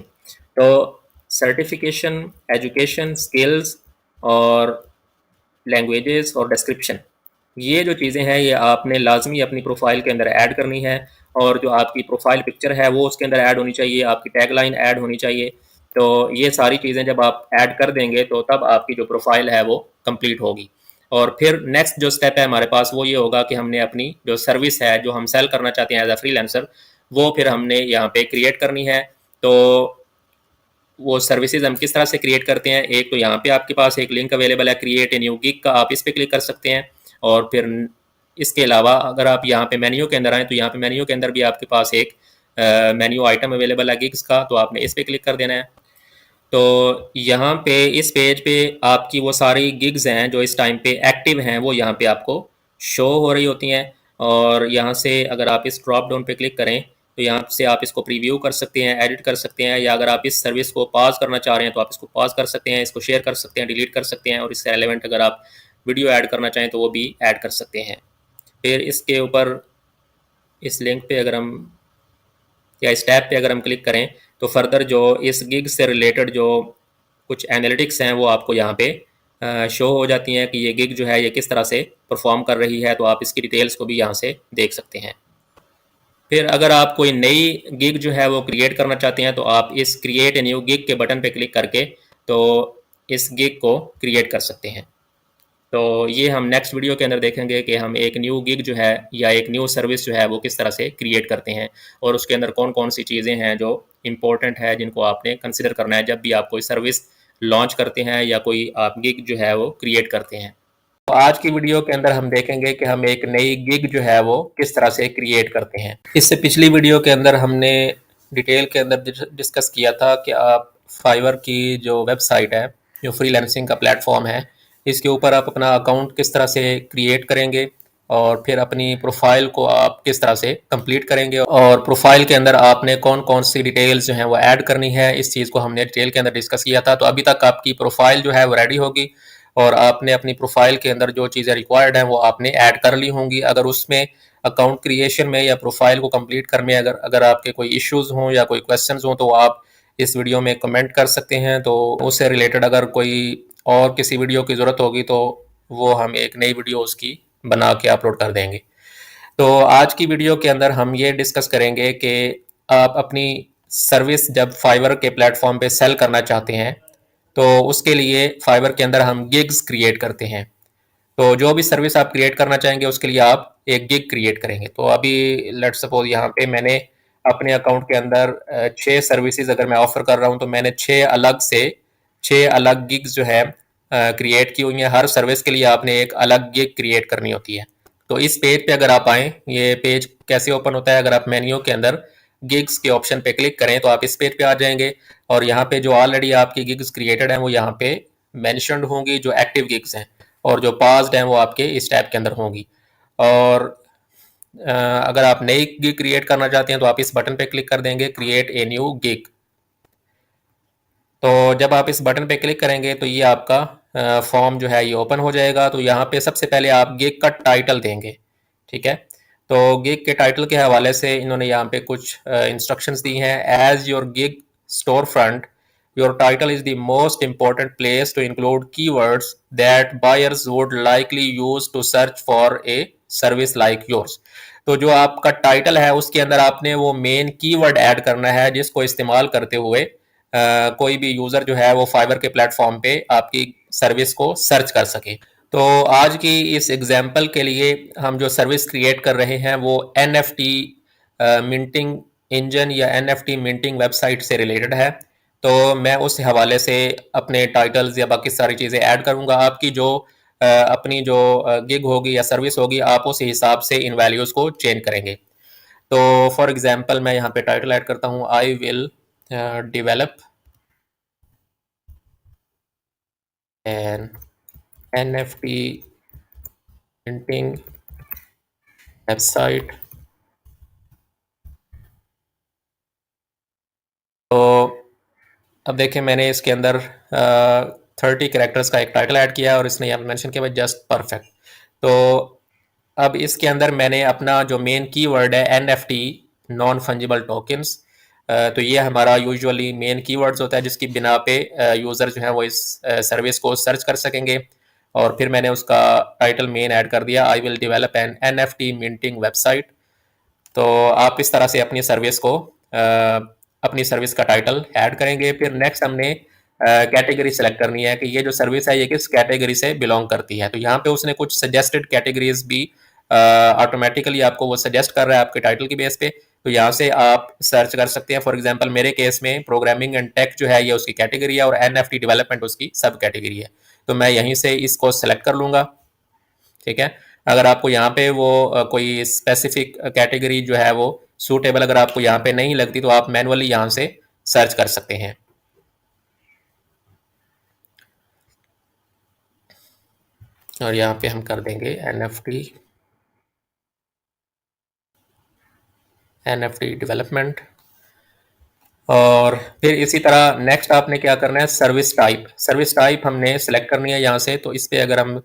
तो सर्टिफिकेशन, एजुकेशन, स्किल्स और लैंग्वेजेस और डिस्क्रिप्शन, ये जो चीज़ें हैं ये आपने लाजमी अपनी प्रोफाइल के अंदर ऐड करनी है, और जो आपकी प्रोफाइल पिक्चर है वो उसके अंदर ऐड होनी चाहिए, आपकी टैगलाइन ऐड होनी चाहिए। तो ये सारी चीज़ें जब आप ऐड कर देंगे तो तब आपकी जो प्रोफाइल है वो कंप्लीट होगी। और फिर नेक्स्ट जो स्टेप है हमारे पास वो ये होगा कि हमने अपनी जो सर्विस है जो हम सेल करना चाहते हैं एज अ फ्रीलांसर, वो फिर हमने यहाँ पे क्रिएट करनी है। तो वो सर्विसेज हम किस तरह से क्रिएट करते हैं, एक तो यहाँ पे आपके पास एक लिंक अवेलेबल है क्रिएट ए न्यू गिग का, आप इस पर क्लिक कर सकते हैं। और फिर इसके अलावा अगर आप यहाँ पे मेन्यू के अंदर आएँ तो यहाँ पे मेन्यू के अंदर भी आपके पास एक मेन्यू आइटम अवेलेबल है गिग्स का, तो आपने इस पर क्लिक कर देना है। तो यहाँ पे इस पेज पे आपकी वो सारी गिग्स हैं जो इस टाइम पे एक्टिव हैं वो यहाँ पे आपको शो हो रही होती हैं। और यहाँ से अगर आप इस ड्रॉप डाउन पे क्लिक करें तो यहाँ से आप इसको प्रीव्यू कर सकते हैं, एडिट कर सकते हैं, या अगर आप इस सर्विस को पॉज करना चाह रहे हैं तो आप इसको पॉज कर सकते हैं, इसको शेयर कर सकते हैं, डिलीट कर सकते हैं, और इससे रेलेवेंट अगर आप वीडियो ऐड करना चाहें तो वो भी ऐड कर सकते हैं। फिर इसके ऊपर इस लिंक पे अगर हम या इस टैब पे अगर हम क्लिक करें तो फर्दर जो इस गिग से रिलेटेड जो कुछ एनालिटिक्स हैं वो आपको यहाँ पे शो हो जाती हैं कि ये गिग जो है ये किस तरह से परफॉर्म कर रही है, तो आप इसकी डिटेल्स को भी यहाँ से देख सकते हैं। फिर अगर आप कोई नई गिग जो है वो क्रिएट करना चाहते हैं तो आप इस क्रिएट ए न्यू गिग के बटन पे क्लिक करके तो इस गिग को क्रिएट कर सकते हैं। तो ये हम नेक्स्ट वीडियो के अंदर देखेंगे कि हम एक न्यू गिग जो है या एक न्यू सर्विस जो है वो किस तरह से क्रिएट करते हैं, और उसके अंदर कौन कौन सी चीज़ें हैं जो इम्पोर्टेंट है जिनको आपने कंसिडर करना है जब भी आप कोई सर्विस लॉन्च करते हैं या कोई आप गिग जो है वो क्रिएट करते हैं। तो आज की वीडियो के अंदर हम देखेंगे कि हम एक नई गिग जो है वो किस तरह से क्रिएट करते हैं। इससे पिछली वीडियो के अंदर हमने डिटेल के अंदर डिस्कस किया था कि आप फाइवर की जो वेबसाइट है, जो फ्रीलांसिंग का प्लेटफॉर्म है, इसके ऊपर आप अपना अकाउंट किस तरह से क्रिएट करेंगे और फिर अपनी प्रोफाइल को आप किस तरह से कंप्लीट करेंगे, और प्रोफाइल के अंदर आपने कौन कौन सी डिटेल्स जो हैं वो ऐड करनी है, इस चीज़ को हमने डिटेल के अंदर डिस्कस किया था। तो अभी तक आपकी प्रोफाइल जो है वो रेडी होगी और आपने अपनी प्रोफाइल के अंदर जो चीज़ें रिक्वायर्ड हैं वो आपने ऐड कर ली होंगी। अगर उसमें अकाउंट क्रिएशन में या प्रोफाइल को कंप्लीट करने में अगर अगर आपके कोई इश्यूज हों या कोई क्वेश्चंस हों तो आप इस वीडियो में कमेंट कर सकते हैं। तो उससे रिलेटेड अगर कोई और किसी वीडियो की ज़रूरत होगी तो वो हम एक नई वीडियो उसकी बना के अपलोड कर देंगे। तो आज की वीडियो के अंदर हम ये डिस्कस करेंगे कि आप अपनी सर्विस जब फाइवर के प्लेटफॉर्म पे सेल करना चाहते हैं तो उसके लिए फाइवर के अंदर हम गिग्स क्रिएट करते हैं। तो जो भी सर्विस आप क्रिएट करना चाहेंगे उसके लिए आप एक गिग क्रिएट करेंगे। तो अभी लेट्स सपोज यहाँ पे मैंने अपने अकाउंट के अंदर 6 सर्विसेज अगर मैं ऑफर कर रहा हूँ तो मैंने 6 अलग गिग्स जो है क्रिएट की हुई हैं। हर सर्विस के लिए आपने एक अलग गिग क्रिएट करनी होती है। तो इस पेज पे अगर आप आएँ, ये पेज कैसे ओपन होता है, अगर आप मेन्यू के अंदर गिग्स के ऑप्शन पे क्लिक करें तो आप इस पेज पे आ जाएंगे और यहाँ पे जो ऑलरेडी आपकी गिग्स क्रिएटेड हैं वो यहाँ पे मेंशन्ड होंगी, जो एक्टिव गिग्स हैं, और जो पास्ड हैं वो आपके इस टैब के अंदर होंगी। और अगर आप नई गिग क्रिएट करना चाहते हैं तो आप इस बटन पे क्लिक कर देंगे क्रिएट ए न्यू गिग। तो जब आप इस बटन पे क्लिक करेंगे तो ये आपका फॉर्म जो है ये ओपन हो जाएगा। तो यहाँ पे सबसे पहले आप गिग का टाइटल देंगे, ठीक है। तो गिग के टाइटल के हवाले से इन्होंने यहाँ पे कुछ इंस्ट्रक्शंस दी हैं। As your gig store front, your title is the most important place to include keywords that buyers would likely use to search for a service like yours. तो जो आपका टाइटल है उसके अंदर आपने वो मेन कीवर्ड ऐड करना है जिसको इस्तेमाल करते हुए कोई भी यूजर जो है वो फाइबर के प्लेटफॉर्म पे आपकी सर्विस को सर्च कर सके। तो आज की इस एग्जाम्पल के लिए हम जो सर्विस क्रिएट कर रहे हैं वो NFT मिंटिंग इंजन या NFT मिंटिंग वेबसाइट से रिलेटेड है। तो मैं उस हवाले से अपने टाइटल्स या बाकी सारी चीज़ें ऐड करूँगा। आपकी जो अपनी जो गिग होगी या सर्विस होगी आप उस हिसाब से इन वैल्यूज़ को चेंज करेंगे। तो फॉर एग्जांपल मैं यहाँ पे टाइटल ऐड करता हूँ, I will develop an NFT minting website. तो अब देखें मैंने इसके अंदर 30 कैरेक्टर्स का एक टाइटल ऐड किया और इसने यहाँ पे मेंशन किया जस्ट परफेक्ट। तो अब इसके अंदर मैंने अपना जो मेन कीवर्ड है NFT नॉन फंजिबल टोकन्स, तो ये हमारा यूजुअली मेन कीवर्ड्स होता है जिसकी बिना पे यूज़र जो है वो इस सर्विस को सर्च कर सकेंगे। और फिर मैंने उसका टाइटल मेन ऐड कर दिया, I will develop an NFT minting website. तो आप इस तरह से अपनी सर्विस का टाइटल ऐड करेंगे। फिर नेक्स्ट हमने कैटेगरी सेलेक्ट करनी है कि ये जो सर्विस है ये किस कैटेगरी से बिलोंग करती है। तो यहाँ पे उसने कुछ सजेस्टेड कैटेगरीज भी ऑटोमेटिकली आपको वो सजेस्ट कर रहा है आपके टाइटल की बेस पे। तो यहाँ से आप सर्च कर सकते हैं। फॉर एग्जांपल मेरे केस में प्रोग्रामिंग एंड टेक जो है ये उसकी कैटेगरी है और NFT डेवलपमेंट उसकी सब कैटेगरी है। तो मैं यहीं से इसको सेलेक्ट कर लूँगा। ठीक है। अगर आपको यहाँ पे वो कोई स्पेसिफिक कैटेगरी जो है वो सूटेबल अगर आपको यहाँ पे नहीं लगती तो आप मैनुअली यहाँ से सर्च कर सकते हैं। और यहाँ पे हम कर देंगे NFT डेवलपमेंट। और फिर इसी तरह नेक्स्ट आपने क्या करना है, सर्विस टाइप हमने सेलेक्ट करनी है यहाँ से। तो इस पर अगर हम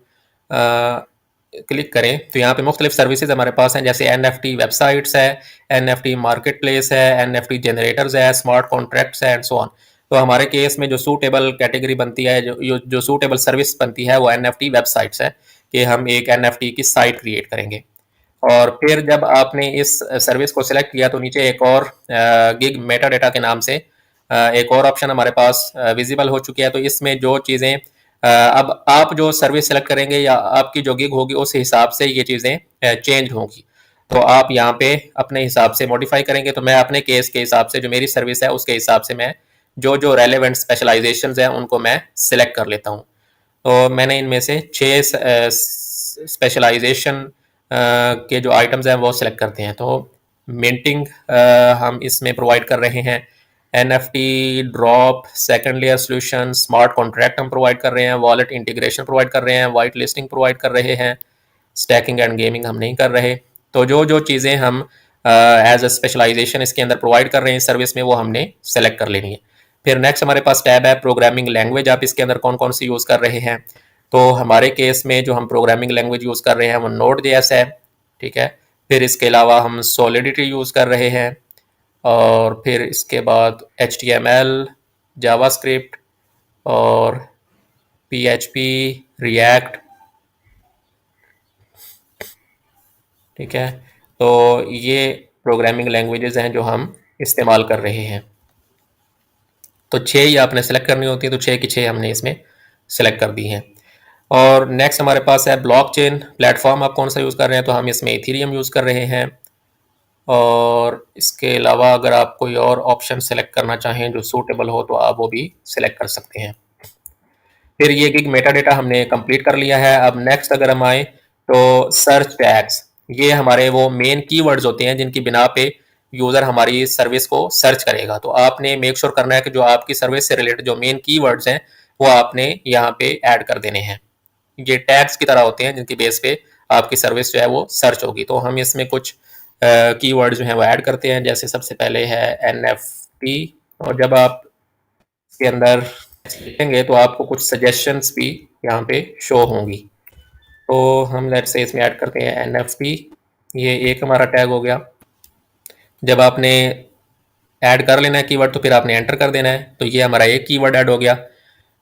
क्लिक करें तो यहाँ पे मुख्तलिफ सर्विसेज हमारे पास हैं, जैसे NFT वेबसाइट्स है, NFT मार्केट प्लेस है, NFT जनरेटर्स है, स्मार्ट कॉन्ट्रैक्ट्स है एंड सो ऑन। तो हमारे केस में जो सूटेबल कैटेगरी बनती है, जो सूटेबल सर्विस बनती है वो NFT वेबसाइट्स है, कि हम एक NFT की साइट क्रिएट करेंगे। और फिर जब आपने इस सर्विस को सिलेक्ट किया तो नीचे एक और गिग मेटा डेटा के नाम से एक और ऑप्शन हमारे पास विजिबल हो चुकी है। तो इसमें जो चीज़ें अब आप जो सर्विस सेलेक्ट करेंगे या आपकी जो गिग होगी उस हिसाब से ये चीज़ें चेंज होंगी। तो आप यहाँ पे अपने हिसाब से मॉडिफाई करेंगे। तो मैं अपने केस के हिसाब से जो मेरी सर्विस है उसके हिसाब से मैं जो जो रेलेवेंट स्पेशलाइजेशन हैं उनको मैं सिलेक्ट कर लेता हूँ। तो मैंने इनमें से 6 स्पेशलाइजेशन के जो आइटम्स हैं वो सिलेक्ट करते हैं। तो मिंटिंग हम इसमें प्रोवाइड कर रहे हैं, NFT drop, second layer solution, smart contract हम प्रोवाइड कर रहे हैं, वॉलेट इंटीग्रेशन प्रोवाइड कर रहे हैं, वाइट लिस्टिंग प्रोवाइड कर रहे हैं, स्टैकिंग एंड गेमिंग हम नहीं कर रहे। तो जो जो चीज़ें हम एज अ स्पेशलाइजेशन इसके अंदर प्रोवाइड कर रहे हैं सर्विस में वो हमने सेलेक्ट कर लेनी है। फिर नेक्स्ट हमारे पास टैब है प्रोग्रामिंग लैंग्वेज, आप इसके अंदर कौन कौन सी यूज़ कर रहे हैं। तो हमारे केस में जो हम प्रोग्रामिंग लैंग्वेज यूज़ कर रहे हैं वो Node.js है। ठीक है। फिर इसके अलावा हम Solidity यूज़ कर रहे हैं, और फिर इसके बाद HTML, जावास्क्रिप्ट और PHP, रिएक्ट। ठीक है। तो ये प्रोग्रामिंग लैंग्वेजेस हैं जो हम इस्तेमाल कर रहे हैं। तो 6 ही आपने सेलेक्ट करनी होती है, तो 6 की 6 हमने इसमें सेलेक्ट कर दी हैं। और नेक्स्ट हमारे पास है ब्लॉकचेन प्लेटफॉर्म, आप कौन सा यूज़ कर रहे हैं। तो हम इसमें इथीरियम यूज़ कर रहे हैं। और इसके अलावा अगर आप कोई और ऑप्शन सेलेक्ट करना चाहें जो सूटेबल हो तो आप वो भी सिलेक्ट कर सकते हैं। फिर ये गिग मेटा डेटा हमने कंप्लीट कर लिया है। अब नेक्स्ट अगर हम आए तो सर्च टैग्स, ये हमारे वो मेन कीवर्ड्स होते हैं जिनकी बिना पे यूज़र हमारी सर्विस को सर्च करेगा। तो आपने मेक श्योर करना है कि जो आपकी सर्विस से रिलेटेड जो मेन कीवर्ड्स हैं वो आपने यहाँ पे ऐड कर देने हैं। ये टैग्स की तरह होते हैं जिनकी बेस पे आपकी सर्विस जो है वो सर्च होगी। तो हम इसमें कुछ कीवर्ड जो है वो ऐड करते हैं। जैसे सबसे पहले है NFT, और जब आप इसके अंदर लिखेंगे तो आपको कुछ सजेशंस भी यहाँ पे शो होंगी। तो हम लेट्स से इसमें ऐड करते हैं NFT, ये एक हमारा टैग हो गया। जब आपने ऐड कर लेना है कीवर्ड तो फिर आपने एंटर कर देना है। तो ये हमारा एक कीवर्ड ऐड हो गया।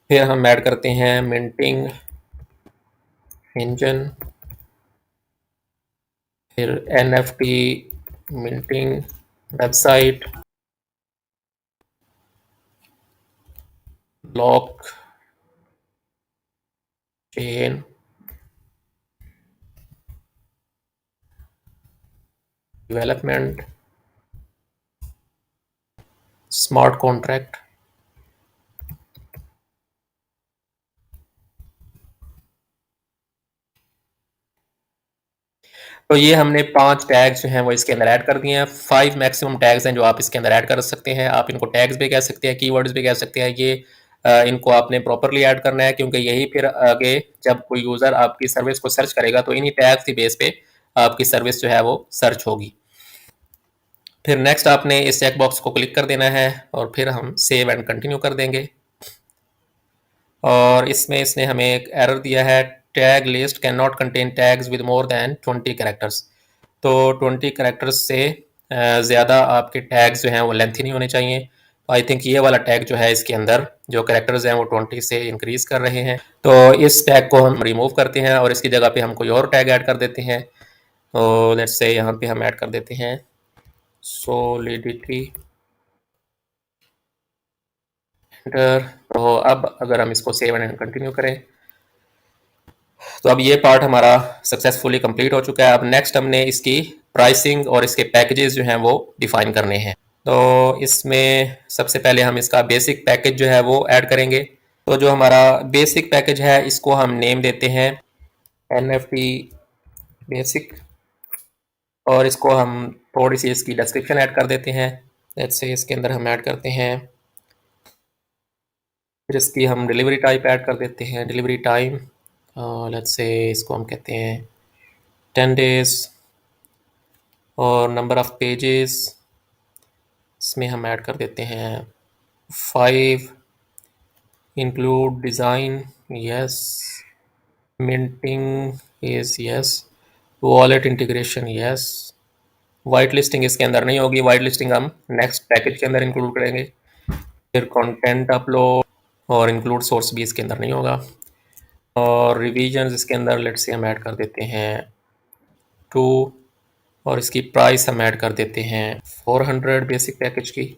फिर हम ऐड करते हैं मिंटिंग इंजन, फिर NFT minting website, block chain development, smart contract. तो ये हमने 5 टैग्स जो हैं वो इसके अंदर ऐड कर दिए हैं। 5 मैक्सिमम टैग्स हैं जो आप इसके अंदर ऐड कर सकते हैं। आप इनको टैग्स भी कह सकते हैं, कीवर्ड्स भी कह सकते हैं। ये इनको आपने प्रॉपरली ऐड करना है, क्योंकि यही फिर आगे जब कोई यूज़र आपकी सर्विस को सर्च करेगा तो इन्हीं टैग्स की बेस पे आपकी सर्विस जो है वो सर्च होगी। फिर नेक्स्ट आपने इस चेक बॉक्स को क्लिक कर देना है और फिर हम सेव एंड कंटिन्यू कर देंगे। और इसमें इसने हमें एक एरर दिया है, tag list can not contain tags with more than 20 characters. तो 20 कैरेक्टर्स से ज़्यादा आपके टैग्स जो हैं वो लेंथी नहीं होने चाहिए। आई थिंक ये वाला टैग जो है इसके अंदर जो कैरेक्टर्स हैं वो 20 से इंक्रीज कर रहे हैं, तो इस टैग को हम रिमूव करते हैं और इसकी जगह पे हम कोई और टैग ऐड कर देते हैं। तो लेट्स से यहाँ पे हम ऐड कर देते हैं सॉलिडिटी एंटर। तो अब अगर हम इसको सेव एंड कंटिन्यू करें तो अब ये पार्ट हमारा सक्सेसफुली कंप्लीट हो चुका है। अब नेक्स्ट हमने इसकी प्राइसिंग और इसके पैकेजेस जो हैं वो डिफाइन करने हैं। तो इसमें सबसे पहले हम इसका बेसिक पैकेज जो है वो ऐड करेंगे। तो जो हमारा बेसिक पैकेज है इसको हम नेम देते हैं NFT बेसिक, और इसको हम थोड़ी सी इसकी डिस्क्रिप्शन ऐड कर देते हैं। लेट्स से इसके अंदर हम ऐड करते हैं, फिर इसकी हम डिलीवरी टाइप ऐड कर देते हैं, डिलीवरी टाइम लेट्स से इसको हम कहते हैं 10 days, और नंबर ऑफ़ पेजेस इसमें हम ऐड कर देते हैं 5, include design yes, minting is yes, wallet integration yes, white listing इसके अंदर नहीं होगी, वाइट लिस्टिंग हम नेक्स्ट पैकेज के अंदर इंक्लूड करेंगे। फिर कंटेंट अपलोड और इंक्लूड सोर्स भी इसके अंदर नहीं होगा, और रिवीजन्स इसके अंदर लेट्स से हम ऐड कर देते हैं 2, और इसकी प्राइस हम ऐड कर देते हैं 400 बेसिक पैकेज की।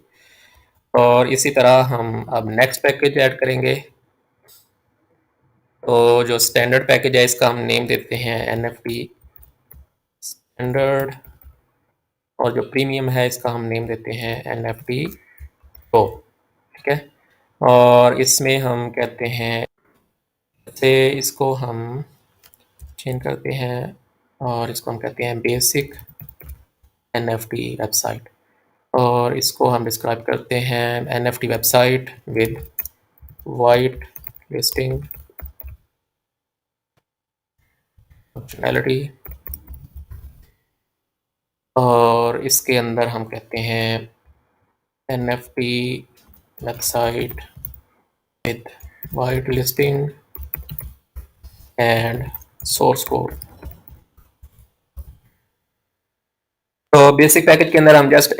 और इसी तरह हम अब नेक्स्ट पैकेज ऐड करेंगे। तो जो स्टैंडर्ड पैकेज है इसका हम नेम देते हैं NFT स्टैंडर्ड, और जो प्रीमियम है इसका हम नेम देते हैं NFT प्रो, ठीक है। और इसमें हम कहते हैं से इसको हम चेंज करते हैं और इसको हम कहते हैं बेसिक NFT वेबसाइट, और इसको हम डिस्क्राइब करते हैं NFT website with white listing functionality, और इसके अंदर हम कहते हैं NFT website with white listing and source code. तो बेसिक पैकेज के अंदर हम just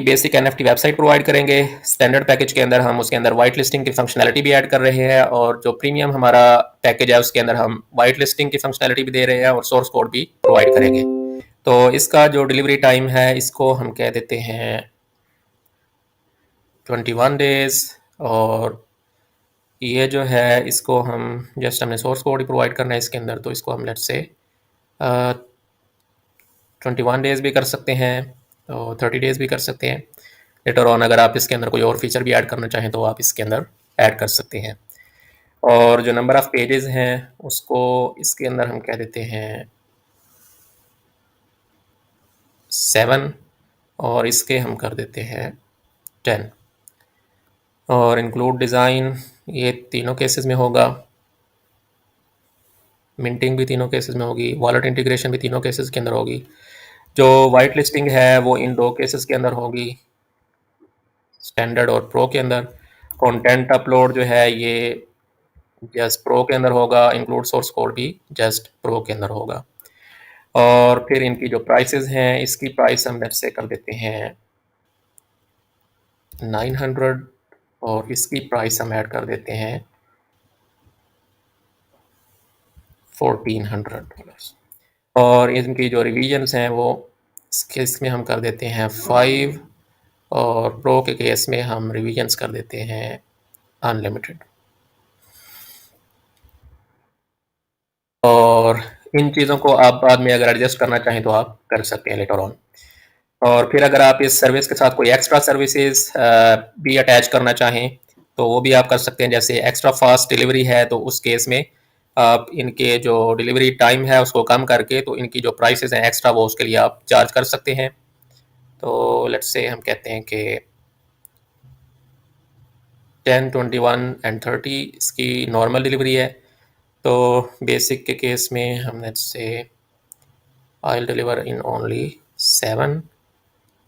basic NFT website provide करेंगे। स्टैंडर्ड पैकेज के अंदर हम उसके अंदर वाइट लिस्टिंग की फंक्शनैलिटी भी ऐड कर रहे हैं, और जो प्रीमियम हमारा पैकेज है उसके अंदर हम वाइट लिस्टिंग की फंक्शनैलिटी भी दे रहे हैं और सोर्स कोड भी प्रोवाइड करेंगे। तो इसका जो डिलीवरी टाइम है इसको हम कह देते हैं 21 days, और ये जो है इसको हम जस्ट हमने सोर्स कोड ही प्रोवाइड करना है इसके अंदर, तो इसको हम लेट्स से 21 days भी कर सकते हैं और 30 days भी कर सकते हैं। लेटर ऑन अगर आप इसके अंदर कोई और फीचर भी ऐड करना चाहें तो आप इसके अंदर ऐड कर सकते हैं। और जो नंबर ऑफ़ पेजेस हैं उसको इसके अंदर हम कह देते हैं 7, और इसके हम कर देते हैं 10, और इंक्लूड डिज़ाइन ये तीनों केसेस में होगा, मिंटिंग भी तीनों केसेस में होगी, वॉलेट इंटीग्रेशन भी तीनों केसेस के अंदर होगी। जो वाइट लिस्टिंग है वो इन 2 केसेस के अंदर होगी, स्टैंडर्ड और प्रो के अंदर। कंटेंट अपलोड जो है ये जस्ट प्रो के अंदर होगा, इंक्लूड सोर्स कोड भी जस्ट प्रो के अंदर होगा। और फिर इनकी जो प्राइसेस हैं इसकी प्राइस हम लेट्स से कर देते हैं 900, और इसकी प्राइस हम ऐड कर देते हैं $1400। और इनकी जो रिवीजन्स हैं वो इस केस में हम कर देते हैं 5, और प्रो के केस में हम रिवीजन्स कर देते हैं अनलिमिटेड। और इन चीज़ों को आप बाद में अगर एडजस्ट करना चाहें तो आप कर सकते हैं लेटर ऑन। और फिर अगर आप इस सर्विस के साथ कोई एक्स्ट्रा सर्विसेज भी अटैच करना चाहें तो वो भी आप कर सकते हैं। जैसे एक्स्ट्रा फास्ट डिलीवरी है तो उस केस में आप इनके जो डिलीवरी टाइम है उसको कम करके तो इनकी जो प्राइसेस हैं एक्स्ट्रा वो उसके लिए आप चार्ज कर सकते हैं। तो लेट्स से हम कहते हैं कि 10, 21 एंड 30 इसकी नॉर्मल डिलीवरी है। तो बेसिक के केस में हम let's say I will deliver in only 7,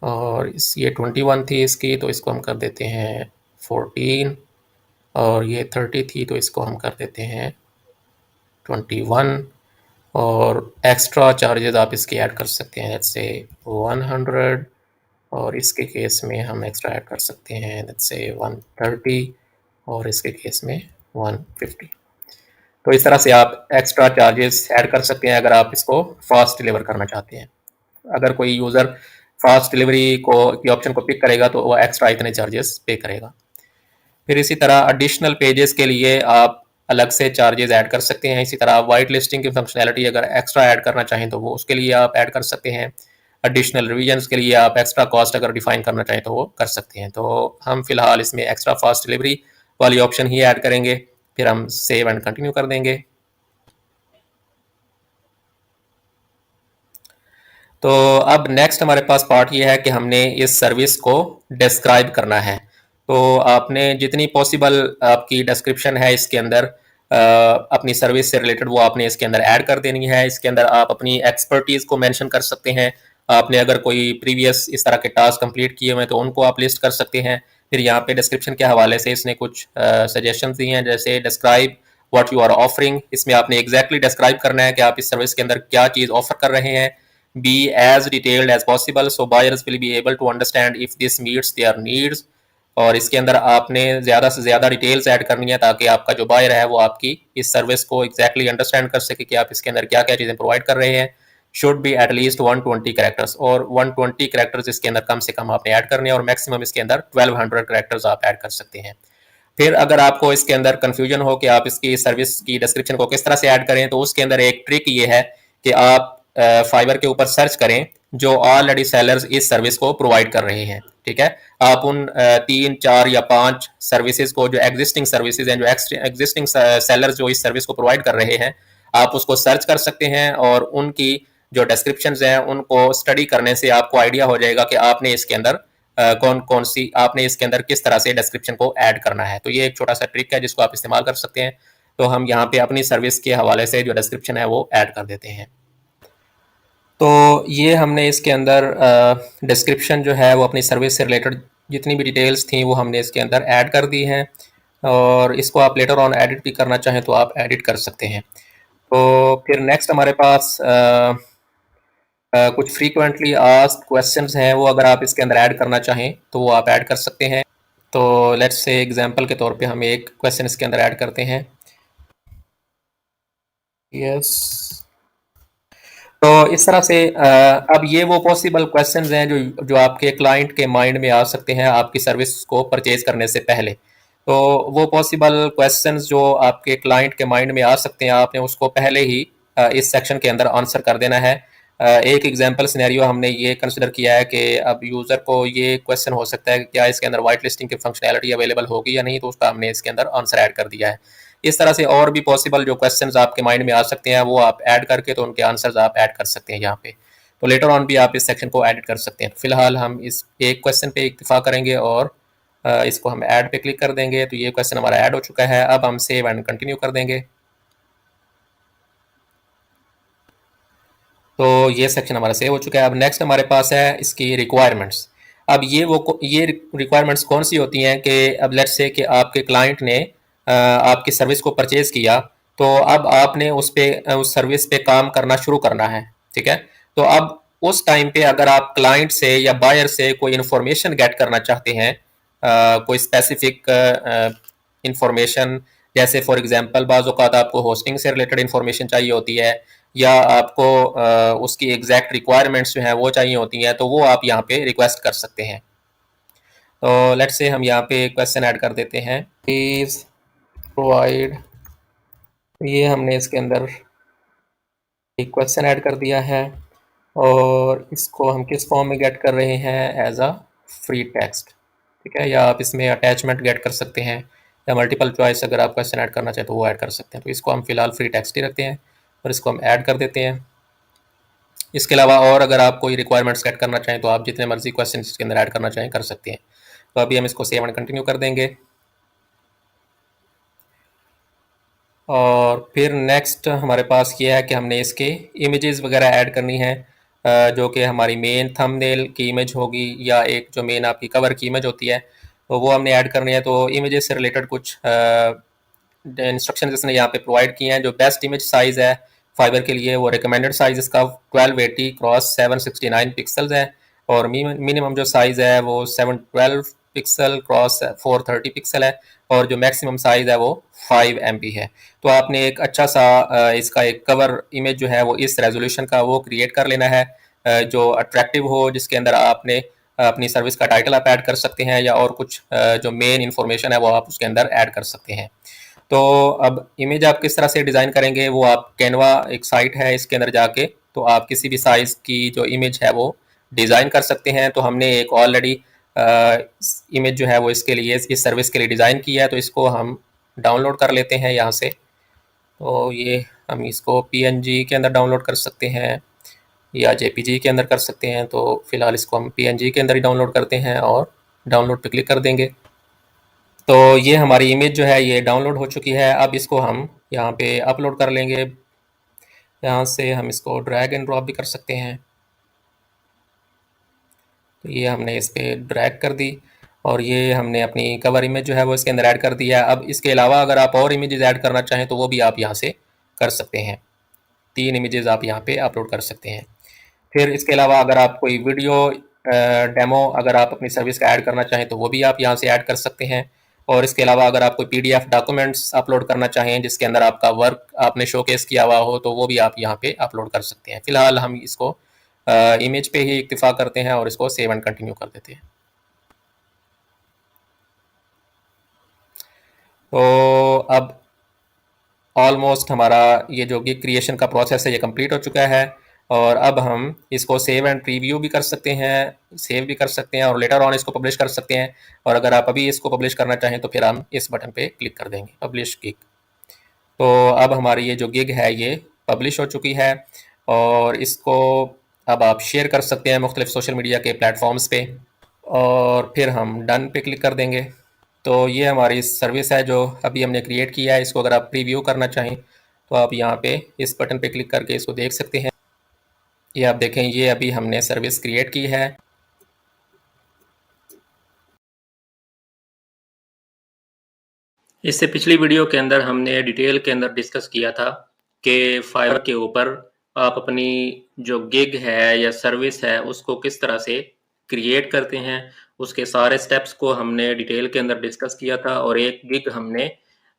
और इस ये 21 थी इसकी तो इसको हम कर देते हैं 14, और ये 30 थी तो इसको हम कर देते हैं 21, और एक्स्ट्रा चार्जेस आप इसके ऐड कर सकते हैं जैसे 100 और इसके केस में हम एक्स्ट्रा ऐड कर सकते हैं लेट्स से 130 और इसके केस में 150। तो इस तरह से आप एक्स्ट्रा चार्जेस ऐड कर सकते हैं अगर आप इसको फास्ट डिलीवर करना चाहते हैं। अगर कोई यूज़र फास्ट डिलीवरी को की ऑप्शन को पिक करेगा तो वो एक्स्ट्रा इतने चार्जेस पे करेगा। फिर इसी तरह एडिशनल पेजेस के लिए आप अलग से चार्जेस ऐड कर सकते हैं। इसी तरह वाइट लिस्टिंग की फंक्शनैलिटी अगर एक्स्ट्रा ऐड करना चाहें तो वो उसके लिए आप ऐड कर सकते हैं। एडिशनल रिवीजन्स के लिए आप एक्स्ट्रा कॉस्ट अगर डिफाइन करना चाहें तो वो कर सकते हैं। तो हम फिलहाल इसमें एक्स्ट्रा फास्ट डिलीवरी वाली ऑप्शन ही ऐड करेंगे। फिर हम सेव एंड कंटिन्यू कर देंगे। तो अब नेक्स्ट हमारे पास पार्ट ये है कि हमने इस सर्विस को डिस्क्राइब करना है। तो आपने जितनी पॉसिबल आपकी डिस्क्रिप्शन है इसके अंदर अपनी सर्विस से रिलेटेड वो आपने इसके अंदर ऐड कर देनी है। इसके अंदर आप अपनी एक्सपर्टीज़ को मेंशन कर सकते हैं। आपने अगर कोई प्रीवियस इस तरह के टास्क कंप्लीट किए हुए हैं तो उनको आप लिस्ट कर सकते हैं। फिर यहाँ पे डिस्क्रिप्शन के हवाले से इसने कुछ सजेशंस दिए हैं, जैसे describe what you are offering. इसमें आपने एग्जैक्टली डिस्क्राइब करना है कि आप इस सर्विस के अंदर क्या चीज़ ऑफर कर रहे हैं। Be as detailed as possible so buyers will be able to understand if this meets their needs। और इसके अंदर आपने ज़्यादा से ज़्यादा डिटेल्स ऐड करनी है ताकि आपका जो बायर है वो आपकी इस सर्विस को एग्जैक्टली अंडरस्टैंड कर सके कि आप इसके अंदर क्या क्या चीज़ें प्रोवाइड कर रहे हैं। Should be at least 120 characters, और 120 कैरेक्टर्स इसके अंदर कम से कम आपने ऐड करने हैं, और मैक्सिमम इसके अंदर 1200 कैरेक्टर्स आप ऐड कर सकते हैं। फिर अगर आपको इसके अंदर कंफ्यूजन हो कि आप इसकी सर्विस की डिस्क्रिप्शन को किस तरह से ऐड करें, तो उसके अंदर एक ट्रिक ये है कि आप फाइबर के ऊपर सर्च करें जो ऑलरेडी सेलर्स इस सर्विस को प्रोवाइड कर रहे हैं। ठीक है, आप उन 3, 4 या 5 सर्विसेज को, जो एग्जिस्टिंग सर्विसेज हैं, जो एग्जिस्टिंग सेलर्स जो इस सर्विस को प्रोवाइड कर रहे हैं, आप उसको सर्च कर सकते हैं और उनकी जो डिस्क्रिप्शन हैं उनको स्टडी करने से आपको आइडिया हो जाएगा कि आपने इसके अंदर कौन कौन सी आपने इसके अंदर किस तरह से डिस्क्रिप्शन को ऐड करना है। तो ये एक छोटा सा ट्रिक है जिसको आप इस्तेमाल कर सकते हैं। तो हम यहाँ पे अपनी सर्विस के हवाले से जो डिस्क्रिप्शन है वो ऐड कर देते हैं। तो ये हमने इसके अंदर डिस्क्रिप्शन जो है वो अपनी सर्विस से रिलेटेड जितनी भी डिटेल्स थी वो हमने इसके अंदर ऐड कर दी हैं, और इसको आप लेटर ऑन एडिट भी करना चाहें तो आप एडिट कर सकते हैं। तो फिर नेक्स्ट हमारे पास कुछ फ्रीक्वेंटली आस्क्ड क्वेश्चंस हैं, वो अगर आप इसके अंदर ऐड करना चाहें तो वो आप ऐड कर सकते हैं। तो लेट्स से एग्जांपल के तौर पे हम एक क्वेश्चन इसके अंदर ऐड करते हैं। यस, तो इस तरह से अब ये वो पॉसिबल क्वेश्चंस हैं जो आपके क्लाइंट के माइंड में आ सकते हैं आपकी सर्विस को परचेज करने से पहले। तो वो पॉसिबल क्वेश्चंस जो आपके क्लाइंट के माइंड में आ सकते हैं, आपने उसको पहले ही इस सेक्शन के अंदर आंसर कर देना है। एक एग्जांपल सिनेरियो हमने ये कंसिडर किया है कि अब यूज़र को ये क्वेश्चन हो सकता है कि क्या इसके अंदर वाइट लिस्टिंग की फंक्शनैलिटी अवेलेबल होगी या नहीं, तो उसका हमने इसके अंदर आंसर ऐड कर दिया है। इस तरह से और भी पॉसिबल जो क्वेश्चंस आपके माइंड में आ सकते हैं वो आप ऐड करके तो उनके आंसर्स आप ऐड कर सकते हैं यहाँ पे। तो लेटर ऑन भी आप इस सेक्शन को एडिट कर सकते हैं। फिलहाल हम इस एक क्वेश्चन पे इक्तिफा करेंगे और इसको हम ऐड पे क्लिक कर देंगे। तो ये क्वेश्चन हमारा ऐड हो चुका है। अब हम सेव एंड कंटिन्यू कर देंगे। तो ये सेक्शन हमारा सेव हो चुका है। अब नेक्स्ट हमारे पास है इसकी रिक्वायरमेंट्स। अब ये रिक्वायरमेंट्स कौन सी होती हैं कि अब लेट्स से कि आपके क्लाइंट ने आपकी सर्विस को परचेज किया, तो अब आपने उस सर्विस पे काम करना शुरू करना है। ठीक है, तो अब उस टाइम पे अगर आप क्लाइंट से या बायर से कोई इन्फॉर्मेशन गेट करना चाहते हैं, कोई स्पेसिफिक इंफॉर्मेशन, जैसे फॉर एग्जांपल बाज़ औक़ात आपको होस्टिंग से रिलेटेड इन्फॉर्मेशन चाहिए होती है, या आपको उसकी एग्जैक्ट रिक्वायरमेंट्स जो हैं वो चाहिए होती हैं, तो वो आप यहाँ पे रिक्वेस्ट कर सकते हैं। तो लेट्स से हम यहाँ पे क्वेश्चन ऐड कर देते हैं, प्लीज़ प्रोवाइड। ये हमने इसके अंदर एक क्वेश्चन ऐड कर दिया है, और इसको हम किस फॉर्म में गेट कर रहे हैं, एज अ फ्री टेक्स्ट। ठीक है, या आप इसमें अटैचमेंट गेट कर सकते हैं, या मल्टीपल चॉइस अगर आप क्वेश्चन ऐड करना चाहें तो वो ऐड कर सकते हैं। तो इसको हम फिलहाल फ्री टेक्स्ट ही रखते हैं और इसको हम ऐड कर देते हैं। इसके अलावा और अगर आप कोई रिक्वायरमेंट्स सेट करना चाहें तो आप जितने मर्जी क्वेश्चन इसके अंदर ऐड करना चाहें कर सकते हैं। तो अभी हम इसको सेव एंड कंटिन्यू कर देंगे। और फिर नेक्स्ट हमारे पास ये है कि हमने इसके इमेजेस वगैरह ऐड करनी है, जो कि हमारी मेन थंबनेल की इमेज होगी, या एक जो मेन आपकी कवर की इमेज होती है, तो वो हमने ऐड करनी है। तो इमेजेस से रिलेटेड कुछ इंस्ट्रक्शन इसने यहाँ पे प्रोवाइड किए हैं। जो बेस्ट इमेज साइज़ है फाइबर के लिए, वो रिकमेंडेड साइज इसका 1280 क्रॉस 769 पिक्सल्स है। और मिनिमम जो साइज़ है वो 712 पिक्सल क्रॉस 430 पिक्सल है, और जो मैक्सिमम साइज़ है वो 5 MB है। तो आपने एक अच्छा सा इसका एक कवर इमेज जो है वो इस रेजोल्यूशन का वो क्रिएट कर लेना है, जो अट्रैक्टिव हो, जिसके अंदर आपने अपनी सर्विस का टाइटल आप ऐड कर सकते हैं, या और कुछ जो मेन इन्फॉर्मेशन है वो आप उसके अंदर ऐड कर सकते हैं। तो अब इमेज आप किस तरह से डिज़ाइन करेंगे, वो आप कैनवा एक साइट है, इसके अंदर जाके तो आप किसी भी साइज़ की जो इमेज है वो डिज़ाइन कर सकते हैं। तो हमने एक ऑलरेडी इमेज जो है वो इसके लिए, इस सर्विस के लिए डिज़ाइन की है, तो इसको हम डाउनलोड कर लेते हैं यहाँ से। तो ये हम इसको पीएनजी के अंदर डाउनलोड कर सकते हैं या जेपीजी के अंदर कर सकते हैं। तो फिलहाल इसको हम पीएनजी के अंदर ही डाउनलोड करते हैं और डाउनलोड पे क्लिक कर देंगे। तो ये हमारी इमेज जो है ये डाउनलोड हो चुकी है। अब इसको हम यहाँ पे अपलोड कर लेंगे। यहाँ से हम इसको ड्रैग एंड ड्रॉप भी कर सकते हैं। तो ये हमने इस पर ड्रैग कर दी और ये हमने अपनी कवर इमेज जो है वो इसके अंदर ऐड कर दिया। अब इसके अलावा अगर आप और इमेजेस ऐड करना चाहें तो वो भी आप यहाँ से कर सकते हैं। 3 इमेजेस आप यहाँ पे अपलोड कर सकते हैं। फिर इसके अलावा अगर आप कोई वीडियो डेमो अगर आप अपनी सर्विस का ऐड करना चाहें तो वो भी आप यहाँ से ऐड कर सकते हैं। और इसके अलावा अगर आप कोई पीडीएफ डॉक्यूमेंट्स अपलोड करना चाहें जिसके अंदर आपका वर्क आपने शोकेस किया हुआ हो तो वो भी आप यहाँ पे अपलोड कर सकते हैं। फिलहाल हम इसको इमेज पे ही इक्तिफा करते हैं और इसको सेव एंड कंटिन्यू कर देते हैं। तो अब ऑलमोस्ट हमारा ये जो गिग क्रिएशन का प्रोसेस है ये कंप्लीट हो चुका है, और अब हम इसको सेव एंड प्रीव्यू भी कर सकते हैं, सेव भी कर सकते हैं और लेटर ऑन इसको पब्लिश कर सकते हैं। और अगर आप अभी इसको पब्लिश करना चाहें तो फिर हम इस बटन पे क्लिक कर देंगे, पब्लिश गिग। तो अब हमारी ये जो गिग है ये पब्लिश हो चुकी है, और इसको अब आप शेयर कर सकते हैं मुख्तलिफ सोशल मीडिया के प्लेटफॉर्म्स पे, और फिर हम डन पे क्लिक कर देंगे। तो ये हमारी सर्विस है जो अभी हमने क्रिएट किया है। इसको अगर आप प्रीव्यू करना चाहें तो आप यहाँ पे इस बटन पे क्लिक करके इसको देख सकते हैं। ये आप देखें, ये अभी हमने सर्विस क्रिएट की है। इससे पिछली वीडियो के अंदर हमने डिटेल के अंदर डिस्कस किया था कि फाइवर के ऊपर आप अपनी जो गिग है या सर्विस है उसको किस तरह से क्रिएट करते हैं। उसके सारे स्टेप्स को हमने डिटेल के अंदर डिस्कस किया था, और एक गिग हमने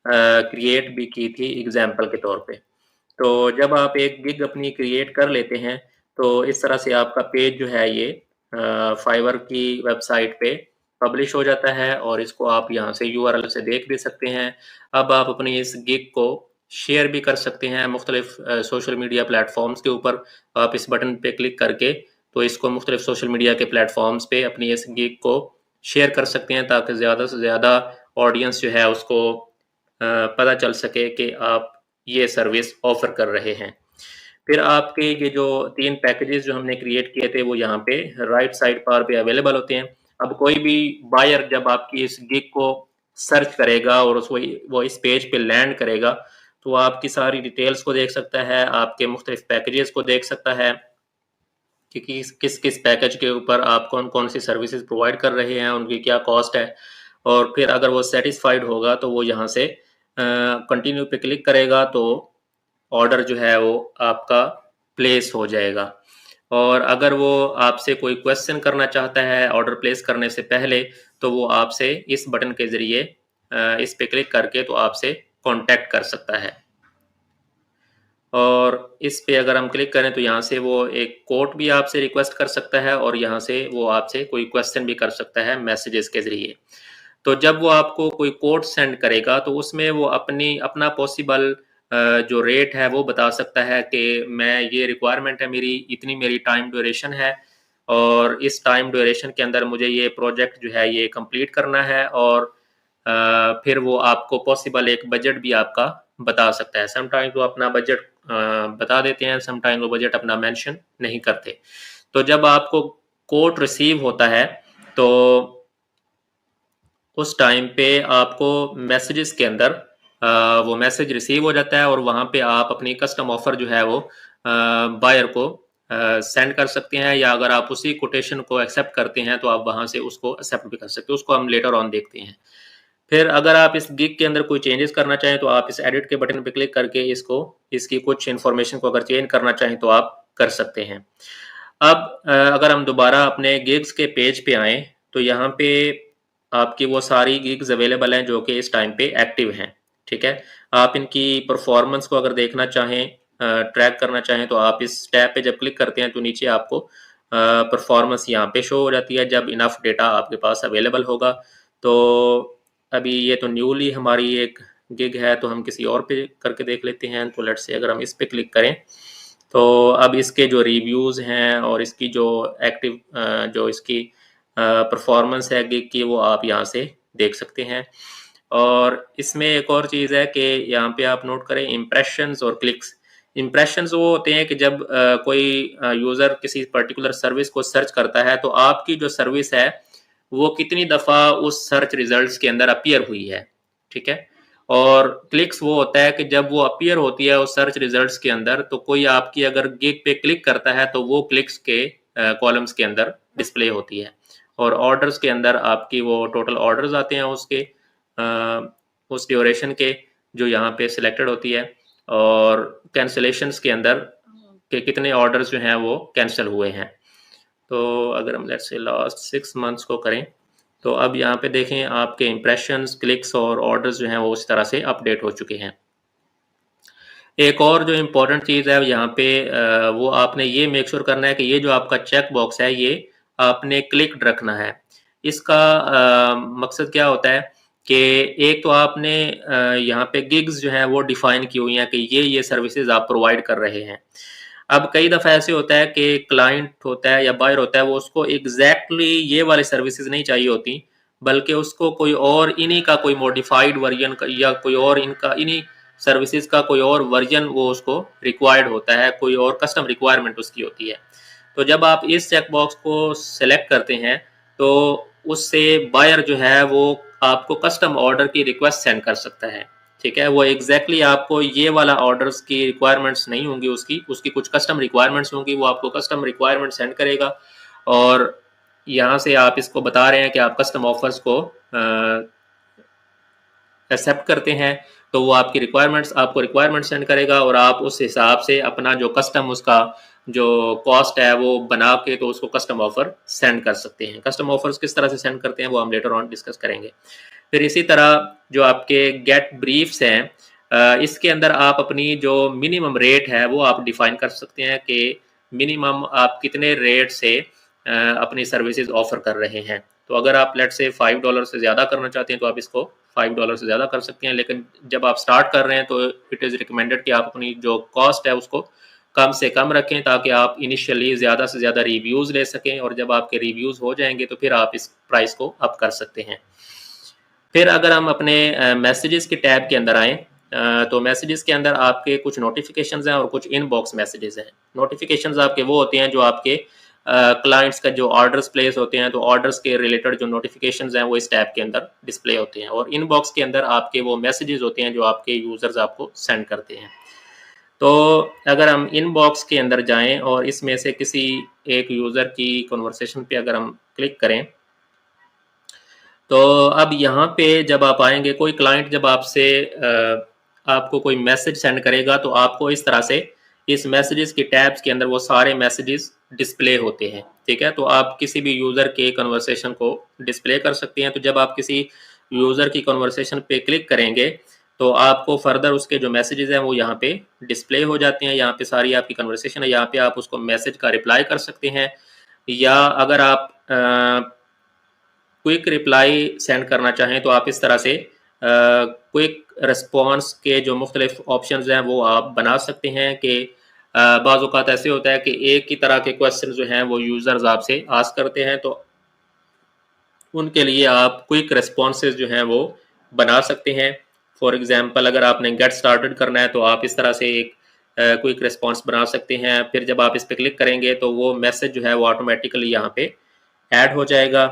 क्रिएट भी की थी एग्जाम्पल के तौर पे। तो जब आप एक गिग अपनी क्रिएट कर लेते हैं तो इस तरह से आपका पेज जो है ये फाइवर की वेबसाइट पे पब्लिश हो जाता है, और इसको आप यहाँ से यूआरएल से देख भी सकते हैं। अब आप अपनी इस गिग को शेयर भी कर सकते हैं मुख्तलिफ सोशल मीडिया प्लेटफॉर्म्स के ऊपर। आप इस बटन पे क्लिक करके तो इसको मुख्तलिफ सोशल मीडिया के प्लेटफॉर्म्स पे अपनी इस गिग को शेयर कर सकते हैं, ताकि ज़्यादा से ज़्यादा ऑडियंस जो है उसको पता चल सके कि आप ये सर्विस ऑफर कर रहे हैं। फिर आपके ये जो 3 पैकेजेस जो हमने क्रिएट किए थे वो यहाँ पे राइट साइड बार पे अवेलेबल होते हैं। अब कोई भी बायर जब आपकी इस गिग को सर्च करेगा और उसको वो इस पेज पे लैंड करेगा तो आपकी सारी डिटेल्स को देख सकता है, आपके मुख्तलिफ पैकेजेस को देख सकता है कि किस किस पैकेज के ऊपर आप कौन कौन सी सर्विसेज प्रोवाइड कर रहे हैं, उनकी क्या कॉस्ट है। और फिर अगर वो सेटिस्फाइड होगा तो वो यहाँ से कंटिन्यू पे क्लिक करेगा तो ऑर्डर जो है वो आपका प्लेस हो जाएगा। और अगर वो आपसे कोई क्वेश्चन करना चाहता है ऑर्डर प्लेस करने से पहले तो वो आपसे इस बटन के ज़रिए इस पे क्लिक करके तो आपसे कांटेक्ट कर सकता है। और इस पे अगर हम क्लिक करें तो यहाँ से वो एक कोड भी आपसे रिक्वेस्ट कर सकता है, और यहाँ से वो आपसे कोई क्वेश्चन भी कर सकता है मैसेजेस के ज़रिए। तो जब वो आपको कोई कोड सेंड करेगा तो उसमें वो अपना पॉसिबल जो रेट है वो बता सकता है कि मैं ये रिक्वायरमेंट है मेरी, इतनी मेरी टाइम ड्यूरेशन है, और इस टाइम ड्यूरेशन के अंदर मुझे ये प्रोजेक्ट जो है ये कंप्लीट करना है। और फिर वो आपको पॉसिबल एक बजट भी आपका बता सकता है। समटाइम्स वो अपना बजट बता देते हैं, समटाइम्स वो बजट अपना मेंशन नहीं करते। तो जब आपको कोड रिसीव होता है तो उस टाइम पे आपको मैसेजेस के अंदर वो मैसेज रिसीव हो जाता है, और वहाँ पे आप अपनी कस्टम ऑफर जो है वो बायर को सेंड कर सकते हैं, या अगर आप उसी कोटेशन को एक्सेप्ट करते हैं तो आप वहाँ से उसको एक्सेप्ट भी कर सकते हो। उसको हम लेटर ऑन देखते हैं। फिर अगर आप इस गिग के अंदर कोई चेंजेस करना चाहें तो आप इस एडिट के बटन पे क्लिक करके इसकी कुछ इन्फॉर्मेशन को अगर चेंज करना चाहें तो आप कर सकते हैं। अब अगर हम दोबारा अपने गिग्स के पेज पे आएँ, तो यहाँ पे आपकी वो सारी गिग्स अवेलेबल हैं जो कि इस टाइम पे एक्टिव हैं, ठीक है? आप इनकी परफॉर्मेंस को अगर देखना चाहें, ट्रैक करना चाहें, तो आप इस टैब पे जब क्लिक करते हैं तो नीचे आपको परफॉर्मेंस यहाँ पे शो हो जाती है जब इनफ डेटा आपके पास अवेलेबल होगा। तो अभी ये तो न्यूली हमारी एक गिग है, तो हम किसी और पे करके देख लेते हैं। तो लेट्स से अगर हम इस पे क्लिक करें, तो अब इसके जो रिव्यूज़ हैं और इसकी जो एक्टिव जो इसकी परफॉर्मेंस है गिग की, वो आप यहाँ से देख सकते हैं। और इसमें एक और चीज़ है कि यहाँ पे आप नोट करें इम्प्रेशंस और क्लिक्स। इम्प्रेशंस वो होते हैं कि जब कोई यूज़र किसी पर्टिकुलर सर्विस को सर्च करता है, तो आपकी जो सर्विस है वो कितनी दफ़ा उस सर्च रिजल्ट्स के अंदर अपीयर हुई है, ठीक है? और क्लिक्स वो होता है कि जब वो अपीयर होती है उस सर्च रिजल्ट्स के अंदर, तो कोई आपकी अगर गिग पे क्लिक करता है तो वो क्लिक्स के कॉलम्स के अंदर डिस्प्ले होती है। और ऑर्डर्स के अंदर आपकी वो टोटल ऑर्डर्स आते हैं उसके उस ड्यूरेशन के, जो यहाँ पे सिलेक्टेड होती है। और कैंसिलेशंस के अंदर के कितने ऑर्डर्स जो हैं वो कैंसिल हुए हैं। तो अगर हम लेट्स से लास्ट 6 मंथ्स को करें, तो अब यहाँ पे देखें आपके इम्प्रेशंस, क्लिक्स और ऑर्डर्स जो हैं वो उस तरह से अपडेट हो चुके हैं। एक और जो इम्पोर्टेंट चीज़ है यहाँ पे, वो आपने ये मेक श्योर करना है कि ये जो आपका चेक बॉक्स है ये आपने क्लिक्ड रखना है। इसका मकसद क्या होता है कि एक तो आपने यहाँ पे गिग्स जो हैं वो डिफाइन की हुई हैं कि ये सर्विसेज आप प्रोवाइड कर रहे हैं। अब कई दफ़ा ऐसे होता है कि क्लाइंट होता है या बायर होता है, वो उसको एग्जैक्टली ये वाली सर्विसेज नहीं चाहिए होती, बल्कि उसको कोई और इन्हीं का कोई मॉडिफाइड वर्जन या कोई और इनका इन्हीं सर्विसेज का कोई और वर्जन वो उसको रिक्वायर्ड होता है, कोई और कस्टम रिक्वायरमेंट उसकी होती है। तो जब आप इस चेक बॉक्स को सेलेक्ट करते हैं, तो उससे बायर जो है वो आपको कस्टम ऑर्डर की रिक्वेस्ट सेंड कर सकता है, ठीक है? वो एग्जैक्टली आपको ये वाला ऑर्डर्स की रिक्वायरमेंट्स नहीं होंगी, उसकी उसकी कुछ कस्टम रिक्वायरमेंट्स होंगी, वो आपको कस्टम रिक्वायरमेंट सेंड करेगा। और यहाँ से आप इसको बता रहे हैं कि आप कस्टम ऑफर्स को एक्सेप्ट करते हैं, तो वो आपकी रिक्वायरमेंट्स आपको रिक्वायरमेंट सेंड करेगा और आप उस हिसाब से अपना जो कस्टम उसका जो कॉस्ट है वो बना के तो उसको कस्टम ऑफर सेंड कर सकते हैं। कस्टम ऑफर्स किस तरह से सेंड करते हैं वो हम लेटर ऑन डिस्कस करेंगे। फिर इसी तरह जो आपके गेट ब्रीफ्स हैं, इसके अंदर आप अपनी जो मिनिमम रेट है वो आप डिफाइन कर सकते हैं कि मिनिमम आप कितने रेट से अपनी सर्विसेज ऑफर कर रहे हैं। तो अगर आप लेट से $5 से ज़्यादा करना चाहते हैं तो आप इसको $5 से ज़्यादा कर सकते हैं, लेकिन जब आप स्टार्ट कर रहे हैं तो इट इज़ रिकमेंडेड कि आप अपनी जो कॉस्ट है उसको कम से कम रखें, ताकि आप इनिशियली ज़्यादा से ज़्यादा रिव्यूज़ ले सकें, और जब आपके रिव्यूज़ हो जाएंगे तो फिर आप इस प्राइस को अप कर सकते हैं। फिर अगर हम अपने मैसेजेस के टैब के अंदर आएँ, तो मैसेजेस के अंदर आपके कुछ नोटिफिकेशंस हैं और कुछ इनबॉक्स मैसेजेस हैं। नोटिफिकेशंस आपके वो होते हैं जो आपके क्लाइंट्स का जो ऑर्डर्स प्लेस होते हैं, तो ऑर्डर्स के रिलेटेड जो नोटिफिकेशंस हैं वो इस टैब के अंदर डिस्प्ले होते हैं। और इनबॉक्स के अंदर आपके वो मैसेजेस होते हैं जो आपके यूज़र्स आपको सेंड करते हैं। तो अगर हम इनबॉक्स के अंदर जाएँ और इसमें से किसी एक यूज़र की कन्वर्सेशन पे अगर हम क्लिक करें, तो अब यहाँ पे जब आप आएंगे, कोई क्लाइंट जब आपसे आपको कोई मैसेज सेंड करेगा, तो आपको इस तरह से इस मैसेजेस के टैब्स के अंदर वो सारे मैसेजेस डिस्प्ले होते हैं, ठीक है? तो आप किसी भी यूज़र के कन्वर्सेशन को डिस्प्ले कर सकते हैं। तो जब आप किसी यूज़र की कन्वर्सेशन पे क्लिक करेंगे, तो आपको फर्दर उसके जो मैसेजेस हैं वो यहाँ पे डिस्प्ले हो जाते हैं। यहाँ पे सारी आपकी कन्वर्सेशन है, यहाँ पे आप उसको मैसेज का रिप्लाई कर सकते हैं, या अगर आप क्विक रिप्लाई सेंड करना चाहें तो आप इस तरह से क्विक रिस्पॉन्स के जो मुख्तलिफ ऑप्शंस हैं वो आप बना सकते हैं कि बाज़ औक़ात ऐसे होता है कि एक ही तरह के क्वेश्चन जो हैं वो यूज़र्स आपसे आस्क करते हैं, तो उनके लिए आप क्विक रिस्पॉन्सेज जो हैं वो बना सकते हैं। फॉर एग्जांपल, अगर आपने गेट स्टार्टेड करना है तो आप इस तरह से एक क्विक रिस्पॉन्स बना सकते हैं। फिर जब आप इस पर क्लिक करेंगे तो वो मैसेज जो है वो ऑटोमेटिकली यहाँ पे ऐड हो जाएगा,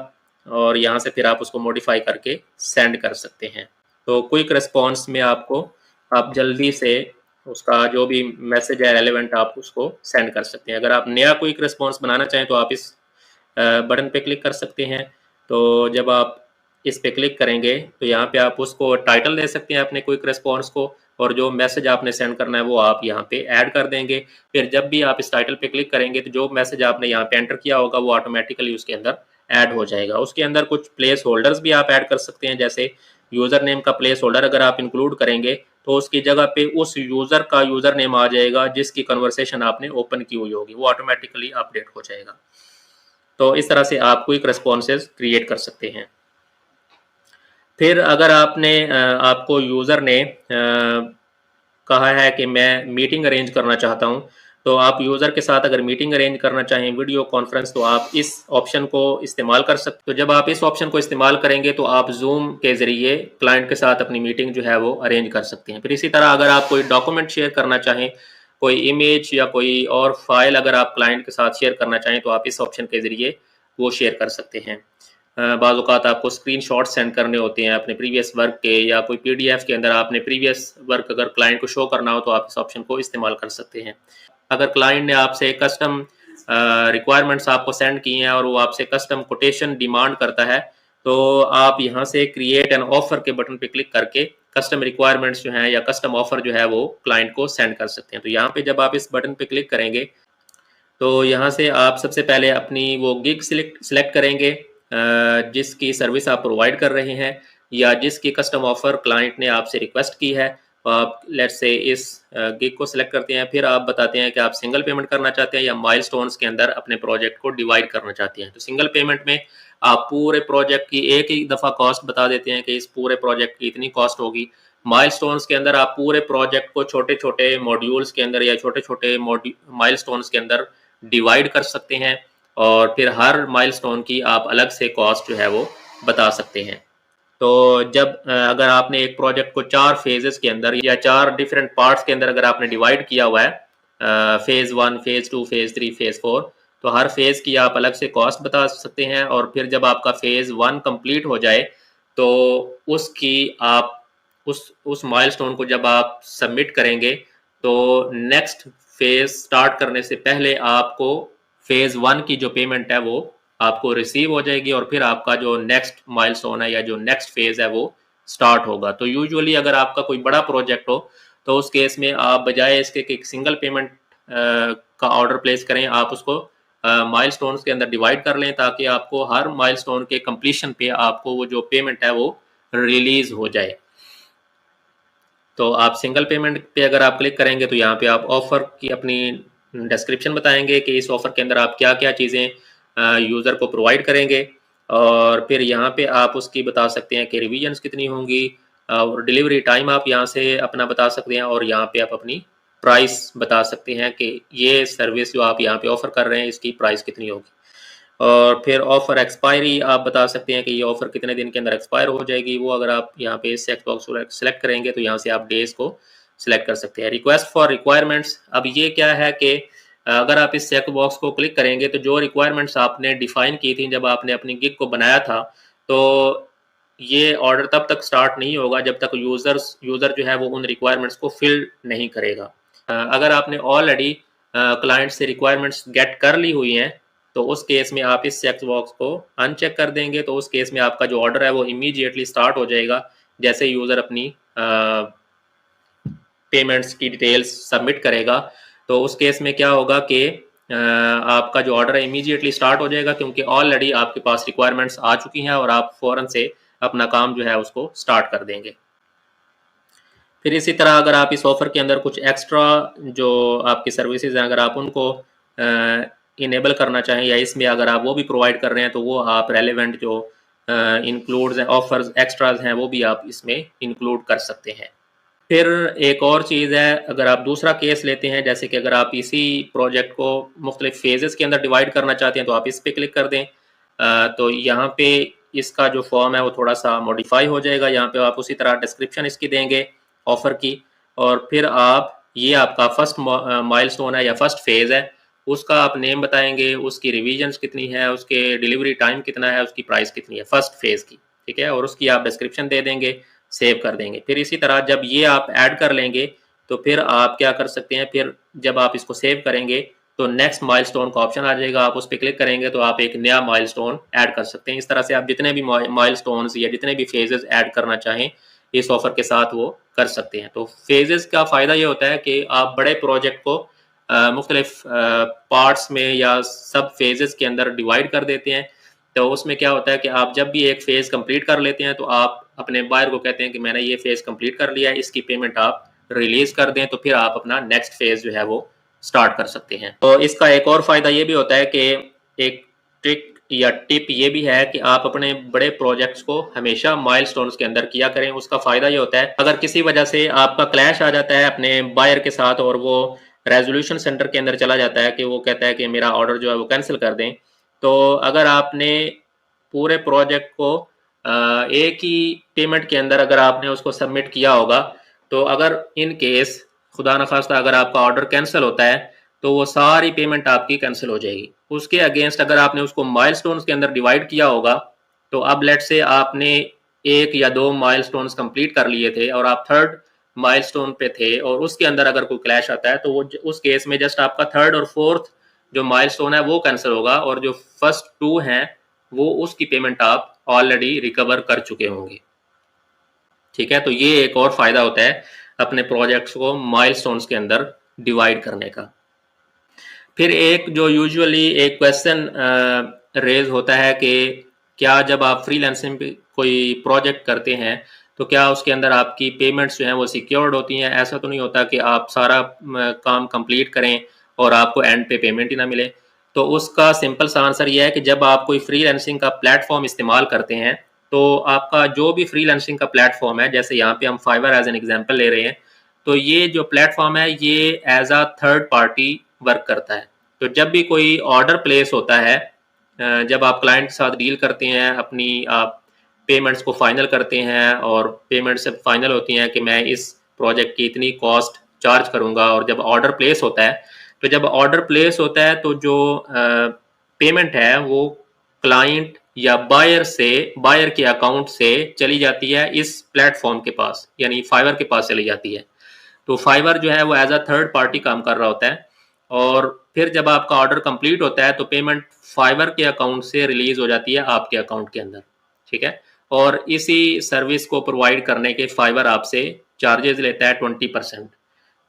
और यहाँ से फिर आप उसको मॉडिफाई करके सेंड कर सकते हैं। तो क्विक रिस्पॉन्स में आपको आप जल्दी से उसका जो भी मैसेज है रेलेवेंट आप उसको सेंड कर सकते हैं। अगर आप नया क्विक रिस्पॉन्स बनाना चाहें तो आप इस बटन पे क्लिक कर सकते हैं। तो जब आप इस पे क्लिक करेंगे तो यहाँ पे आप उसको टाइटल दे सकते हैं अपने क्विक रिस्पॉन्स को, और जो मैसेज आपने सेंड करना है वो आप यहाँ पे ऐड कर देंगे। फिर जब भी आप इस टाइटल पे क्लिक करेंगे तो जो मैसेज आपने यहाँ पे एंटर किया होगा वो ऑटोमेटिकली उसके अंदर ऐड हो जाएगा। उसके अंदर कुछ प्लेस होल्डर्स भी आप ऐड कर सकते हैं, जैसे यूज़र नेम का प्लेस होल्डर अगर आप इंक्लूड करेंगे तो उसकी जगह पे उस यूज़र का यूज़र नेम आ जाएगा जिसकी कन्वर्सेशन आपने ओपन की हुई होगी, वो ऑटोमेटिकली अपडेट हो जाएगा। तो इस तरह से आप क्विक रिस्पॉन्सेज क्रिएट कर सकते हैं। फिर अगर आपको यूज़र ने कहा है कि मैं मीटिंग अरेंज करना चाहता हूँ, तो आप यूज़र के साथ अगर मीटिंग अरेंज करना चाहें वीडियो कॉन्फ्रेंस, तो आप इस ऑप्शन को इस्तेमाल कर सकते। तो जब आप इस ऑप्शन को इस्तेमाल करेंगे तो आप जूम के ज़रिए क्लाइंट के साथ अपनी मीटिंग जो है वो अरेंज कर सकते हैं। फिर इसी तरह अगर आप कोई डॉक्यूमेंट शेयर करना चाहें, कोई इमेज या कोई और फाइल अगर आप क्लाइंट के साथ शेयर करना चाहें तो आप इस ऑप्शन के ज़रिए वो शेयर कर सकते हैं। बाज़ औक़ात आपको स्क्रीनशॉट सेंड करने होते हैं अपने प्रीवियस वर्क के, या कोई पीडीएफ के अंदर आपने प्रीवियस वर्क अगर क्लाइंट को शो करना हो तो आप इस ऑप्शन को इस्तेमाल कर सकते हैं। अगर क्लाइंट ने आपसे कस्टम रिक्वायरमेंट्स आपको सेंड की हैं और वो आपसे कस्टम कोटेशन डिमांड करता है, तो आप यहाँ से क्रिएट एन ऑफर के बटन पे क्लिक करके कस्टम रिक्वायरमेंट्स जो हैं या कस्टम ऑफर जो है वो क्लाइंट को सेंड कर सकते हैं। तो यहाँ पे जब आप इस बटन पे क्लिक करेंगे तो यहाँ से आप सबसे पहले अपनी वो गिग सिलेक्ट करेंगे जिसकी सर्विस आप प्रोवाइड कर रहे हैं, या जिसकी कस्टम ऑफर क्लाइंट ने आपसे रिक्वेस्ट की है। तो आप लेट्स से इस गिग को सिलेक्ट करते हैं। फिर आप बताते हैं कि आप सिंगल पेमेंट करना चाहते हैं या माइलस्टोन्स के अंदर अपने प्रोजेक्ट को डिवाइड करना चाहते हैं। तो सिंगल पेमेंट में आप पूरे प्रोजेक्ट की एक ही दफ़ा कॉस्ट बता देते हैं कि इस पूरे प्रोजेक्ट की इतनी कॉस्ट होगी। माइलस्टोन्स के अंदर आप पूरे प्रोजेक्ट को छोटे छोटे मॉड्यूल्स के अंदर या छोटे छोटे माइलस्टोन्स के अंदर डिवाइड कर सकते हैं, और फिर हर माइलस्टोन की आप अलग से कॉस्ट जो है वो बता सकते हैं। तो जब अगर आपने एक प्रोजेक्ट को 4 फेजेस के अंदर या 4 डिफरेंट पार्ट्स के अंदर अगर आपने डिवाइड किया हुआ है, फेज़ 1, फेज़ 2, फेज़ 3, फेज़ 4, तो हर फेज़ की आप अलग से कॉस्ट बता सकते हैं। और फिर जब आपका फेज़ 1 कंप्लीट हो जाए तो उसकी आप उस माइलस्टोन को जब आप सबमिट करेंगे तो नेक्स्ट फेज़ स्टार्ट करने से पहले आपको फेज़ 1 की जो पेमेंट है वो आपको रिसीव हो जाएगी, और फिर आपका जो नेक्स्ट माइलस्टोन है या जो नेक्स्ट फेज़ है वो स्टार्ट होगा। तो यूजुअली अगर आपका कोई बड़ा प्रोजेक्ट हो तो उस केस में आप बजाय इसके कि एक सिंगल पेमेंट का ऑर्डर प्लेस करें, आप उसको माइलस्टोन्स के अंदर डिवाइड कर लें ताकि आपको हर माइलस्टोन के कंप्लीशन पे आपको वो जो पेमेंट है वो रिलीज़ हो जाए। तो आप सिंगल पेमेंट पे अगर आप क्लिक करेंगे तो यहाँ पे आप ऑफ़र की अपनी डिस्क्रिप्शन बताएंगे कि इस ऑफ़र के अंदर आप क्या क्या चीज़ें यूज़र को प्रोवाइड करेंगे, और फिर यहाँ पे आप उसकी बता सकते हैं कि रिवीजन्स कितनी होंगी, और डिलीवरी टाइम आप यहाँ से अपना बता सकते हैं, और यहाँ पे आप अपनी प्राइस बता सकते हैं कि ये सर्विस जो आप यहाँ पे ऑफ़र कर रहे हैं इसकी प्राइस कितनी होगी। और फिर ऑफ़र एक्सपायरी आप बता सकते हैं कि ये ऑफ़र कितने दिन के अंदर एक्सपायर हो जाएगी। वो अगर आप यहाँ पे इस चेक बॉक्स को सेलेक्ट करेंगे तो यहाँ से आप डेज़ को सिलेक्ट कर सकते हैं। रिक्वेस्ट फॉर रिक्वायरमेंट्स, अब ये क्या है कि अगर आप इस चेक बॉक्स को क्लिक करेंगे तो जो रिक्वायरमेंट्स आपने डिफ़ाइन की थी जब आपने अपनी गिग को बनाया था, तो ये ऑर्डर तब तक स्टार्ट नहीं होगा जब तक यूज़र जो है वो उन रिक्वायरमेंट्स को फिल नहीं करेगा। अगर आपने ऑलरेडी क्लाइंट से रिक्वायरमेंट्स गेट कर ली हुई हैं तो उस केस में आप इस चेक बॉक्स को अनचेक कर देंगे, तो उस केस में आपका जो ऑर्डर है वो इमीडिएटली स्टार्ट हो जाएगा जैसे यूज़र अपनी पेमेंट्स की डिटेल्स सबमिट करेगा। तो उस केस में क्या होगा कि आपका जो ऑर्डर है इमीडिएटली स्टार्ट हो जाएगा, क्योंकि ऑलरेडी आपके पास रिक्वायरमेंट्स आ चुकी हैं और आप फ़ौरन से अपना काम जो है उसको स्टार्ट कर देंगे। फिर इसी तरह अगर आप इस ऑफ़र के अंदर कुछ एक्स्ट्रा जो आपकी सर्विसेज हैं अगर आप उनको इनेबल करना चाहें या इसमें अगर आप वो भी प्रोवाइड कर रहे हैं तो वो आप रेलेवेंट जो इंक्लूड्स हैं ऑफर्स एक्स्ट्राज हैं वो भी आप इसमें इंक्लूड कर सकते हैं। फिर एक और चीज़ है, अगर आप दूसरा केस लेते हैं जैसे कि अगर आप इसी प्रोजेक्ट को मुख्तलिफ फेजेस के अंदर डिवाइड करना चाहते हैं तो आप इस पर क्लिक कर दें। तो यहाँ पे इसका जो फॉर्म है वो थोड़ा सा मॉडिफाई हो जाएगा। यहाँ पे आप उसी तरह डिस्क्रिप्शन इसकी देंगे ऑफ़र की, और फिर आप ये आपका फर्स्ट माइलस्टोन है या फर्स्ट फेज़ है उसका आप नेम बताएंगे, उसकी रिवीजन्स कितनी है, उसके डिलीवरी टाइम कितना है, उसकी प्राइस कितनी है फर्स्ट फेज़ की, ठीक है, और उसकी आप डिस्क्रिप्शन दे देंगे, सेव कर देंगे। फिर इसी तरह जब ये आप ऐड कर लेंगे तो फिर आप क्या कर सकते हैं, फिर जब आप इसको सेव करेंगे तो नेक्स्ट माइलस्टोन का ऑप्शन आ जाएगा, आप उस पर क्लिक करेंगे तो आप एक नया माइलस्टोन ऐड कर सकते हैं। इस तरह से आप जितने भी माइलस्टोन्स या जितने भी फेजेस ऐड करना चाहें इस ऑफर के साथ वो कर सकते हैं। तो फेजेस का फ़ायदा ये होता है कि आप बड़े प्रोजेक्ट को मुख्तलिफ पार्ट्स में या सब फेजेस के अंदर डिवाइड कर देते हैं। तो उसमें क्या होता है कि आप जब भी एक फ़ेज़ कंप्लीट कर लेते हैं तो आप अपने बायर को कहते हैं कि मैंने ये फ़ेज़ कंप्लीट कर लिया है, इसकी पेमेंट आप रिलीज़ कर दें, तो फिर आप अपना नेक्स्ट फ़ेज़ जो है वो स्टार्ट कर सकते हैं। तो इसका एक और फ़ायदा ये भी होता है कि एक ट्रिक या टिप ये भी है कि आप अपने बड़े प्रोजेक्ट्स को हमेशा माइलस्टोन्स के अंदर किया करें। उसका फ़ायदा ये होता है अगर किसी वजह से आपका क्लैश आ जाता है अपने बायर के साथ और वो रेजोल्यूशन सेंटर के अंदर चला जाता है कि वो कहता है कि मेरा ऑर्डर जो है वो कैंसिल कर दें, तो अगर आपने पूरे प्रोजेक्ट को एक ही पेमेंट के अंदर अगर आपने उसको सबमिट किया होगा, तो अगर इन केस खुदा न खास्ता अगर आपका ऑर्डर कैंसिल होता है तो वो सारी पेमेंट आपकी कैंसिल हो जाएगी। उसके अगेंस्ट अगर आपने उसको माइलस्टोन्स के अंदर डिवाइड किया होगा, तो अब लेट से आपने 1 या 2 माइलस्टोन्स कंप्लीट कर लिए थे और आप थर्ड माइलस्टोन पे थे और उसके अंदर अगर कोई क्लैश आता है तो वो उस केस में जस्ट आपका थर्ड और फोर्थ जो माइलस्टोन है वो कैंसिल होगा और जो फर्स्ट 2 हैं वो उसकी पेमेंट आप ऑलरेडी रिकवर कर चुके होंगे। ठीक है, तो ये एक और फायदा होता है अपने प्रोजेक्ट्स को माइलस्टोन्स के अंदर डिवाइड करने का। फिर एक जो यूजुअली एक क्वेश्चन रेज होता है कि क्या जब आप फ्रीलांसिंग पे कोई प्रोजेक्ट करते हैं तो क्या उसके अंदर आपकी पेमेंट्स जो हैं वो सिक्योर्ड होती हैं? ऐसा तो नहीं होता कि आप सारा काम कंप्लीट करें और आपको एंड पे पेमेंट ही ना मिले। तो उसका सिंपल सा आंसर ये है कि जब आप कोई फ्रीलांसिंग का प्लेटफॉर्म इस्तेमाल करते हैं तो आपका जो भी फ्रीलांसिंग का प्लेटफॉर्म है, जैसे यहाँ पे हम फाइवर एज एन एग्जांपल ले रहे हैं, तो ये जो प्लेटफॉर्म है ये as a third party work करता है। तो जब भी कोई ऑर्डर प्लेस होता है, जब आप क्लाइंट के साथ डील करते हैं, अपनी आप पेमेंट्स को फाइनल करते हैं और पेमेंट से फाइनल होती हैं कि मैं इस प्रोजेक्ट की इतनी कॉस्ट चार्ज करूंगा, और जब ऑर्डर प्लेस होता है तो जब ऑर्डर प्लेस होता है तो जो पेमेंट है वो क्लाइंट या बायर के अकाउंट से चली जाती है इस प्लेटफॉर्म के पास, यानी फाइवर के पास चली जाती है। तो फाइवर जो है वो एज अ थर्ड पार्टी काम कर रहा होता है और फिर जब आपका ऑर्डर कंप्लीट होता है तो पेमेंट फाइवर के अकाउंट से रिलीज हो जाती है आपके अकाउंट के अंदर। ठीक है, और इसी सर्विस को प्रोवाइड करने के फाइवर आपसे चार्जेस लेता है 20%।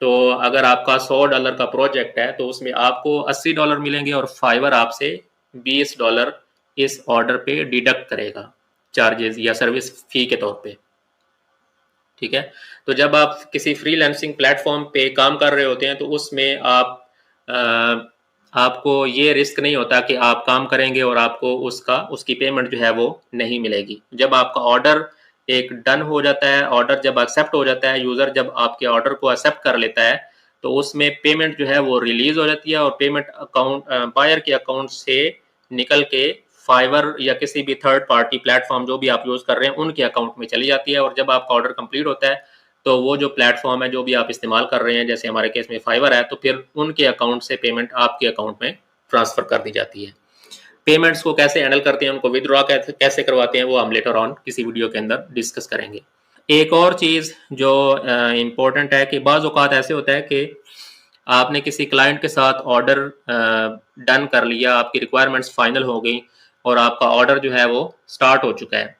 तो अगर आपका $100 का प्रोजेक्ट है तो उसमें आपको $80 मिलेंगे और फाइवर आपसे $20 इस ऑर्डर पे डिडक्ट करेगा चार्जेस या सर्विस फी के तौर पे। ठीक है, तो जब आप किसी फ्रीलांसिंग प्लेटफॉर्म पे काम कर रहे होते हैं तो उसमें आपको ये रिस्क नहीं होता कि आप काम करेंगे और आपको उसकी पेमेंट जो है वो नहीं मिलेगी। जब आपका ऑर्डर एक डन हो जाता है, ऑर्डर जब एक्सेप्ट हो जाता है, यूज़र जब आपके ऑर्डर को एक्सेप्ट कर लेता है तो उसमें पेमेंट जो है वो रिलीज हो जाती है और पेमेंट अकाउंट बायर के अकाउंट से निकल के फाइवर या किसी भी थर्ड पार्टी प्लेटफॉर्म जो भी आप यूज़ कर रहे हैं उनके अकाउंट में चली जाती है। और जब आपका ऑर्डर कंप्लीट होता है तो वो जो प्लेटफॉर्म है जो भी आप इस्तेमाल कर रहे हैं, जैसे हमारे केस में फाइवर है, तो फिर उनके अकाउंट से पेमेंट आपके अकाउंट में ट्रांसफर कर दी जाती है। पेमेंट्स को कैसे हैंडल करते हैं, उनको विदड्रॉ कैसे करवाते हैं, वो हम लेटर ऑन किसी वीडियो के अंदर डिस्कस करेंगे। एक और चीज़ जो इम्पोर्टेंट है कि बाज़ औक़ात ऐसे होता है कि आपने किसी क्लाइंट के साथ ऑर्डर डन कर लिया, आपकी रिक्वायरमेंट्स फाइनल हो गई और आपका ऑर्डर जो है वो स्टार्ट हो चुका है।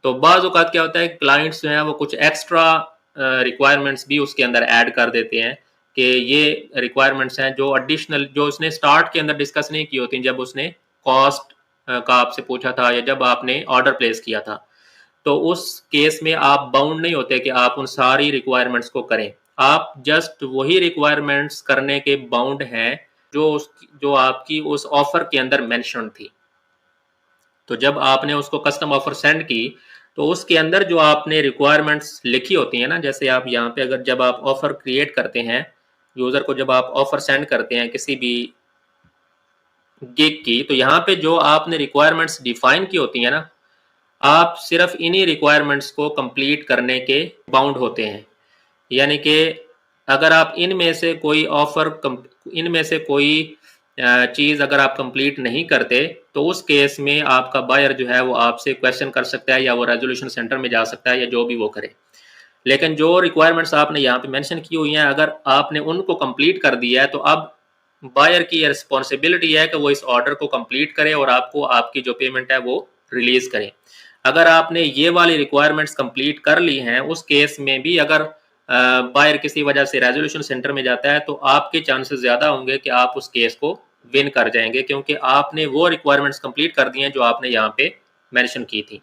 तो बाज़ औक़ात क्या होता है, क्लाइंट्स जो हैं वो कुछ एक्स्ट्रा रिक्वायरमेंट्स भी उसके अंदर ऐड कर देते हैं कि ये रिक्वायरमेंट्स हैं जो एडिशनल जो उसने स्टार्ट के अंदर डिस्कस नहीं की होती जब उसने कॉस्ट का आपसे पूछा था या जब आपने ऑर्डर प्लेस किया था। तो उस केस में आप बाउंड नहीं होते कि आप उन सारी रिक्वायरमेंट्स को करें। आप जस्ट वही रिक्वायरमेंट्स करने के बाउंड हैं जो आपकी उस ऑफर के अंदर मेंशन थी। तो जब आपने उसको कस्टम ऑफर सेंड की तो उसके अंदर जो आपने रिक्वायरमेंट्स लिखी होती हैं ना, जैसे आप यहाँ पे अगर जब आप ऑफर क्रिएट करते हैं, यूजर को जब आप ऑफर सेंड करते हैं किसी भी गिग की, तो यहाँ पे जो आपने रिक्वायरमेंट्स डिफाइन की होती है ना, आप सिर्फ इन्हीं रिक्वायरमेंट्स को कंप्लीट करने के बाउंड होते हैं। यानी कि अगर आप इनमें से कोई चीज़ अगर आप कंप्लीट नहीं करते तो उस केस में आपका बायर जो है वो आपसे क्वेश्चन कर सकता है या वो रेजोल्यूशन सेंटर में जा सकता है या जो भी वो करे। लेकिन जो रिक्वायरमेंट्स आपने यहाँ पे मेंशन की हुई हैं, अगर आपने उनको कंप्लीट कर दिया है तो अब बायर की ये रिस्पॉन्सिबिलिटी है कि वो इस ऑर्डर को कंप्लीट करे और आपको आपकी जो पेमेंट है वो रिलीज करे। अगर आपने ये वाली रिक्वायरमेंट्स कंप्लीट कर ली हैं, उस केस में भी अगर बायर किसी वजह से रेजोल्यूशन सेंटर में जाता है तो आपके चांसेस ज़्यादा होंगे कि आप उस केस को विन कर जाएंगे, क्योंकि आपने वो रिक्वायरमेंट्स कंप्लीट कर दी हैं जो आपने यहाँ पे मेंशन की थी।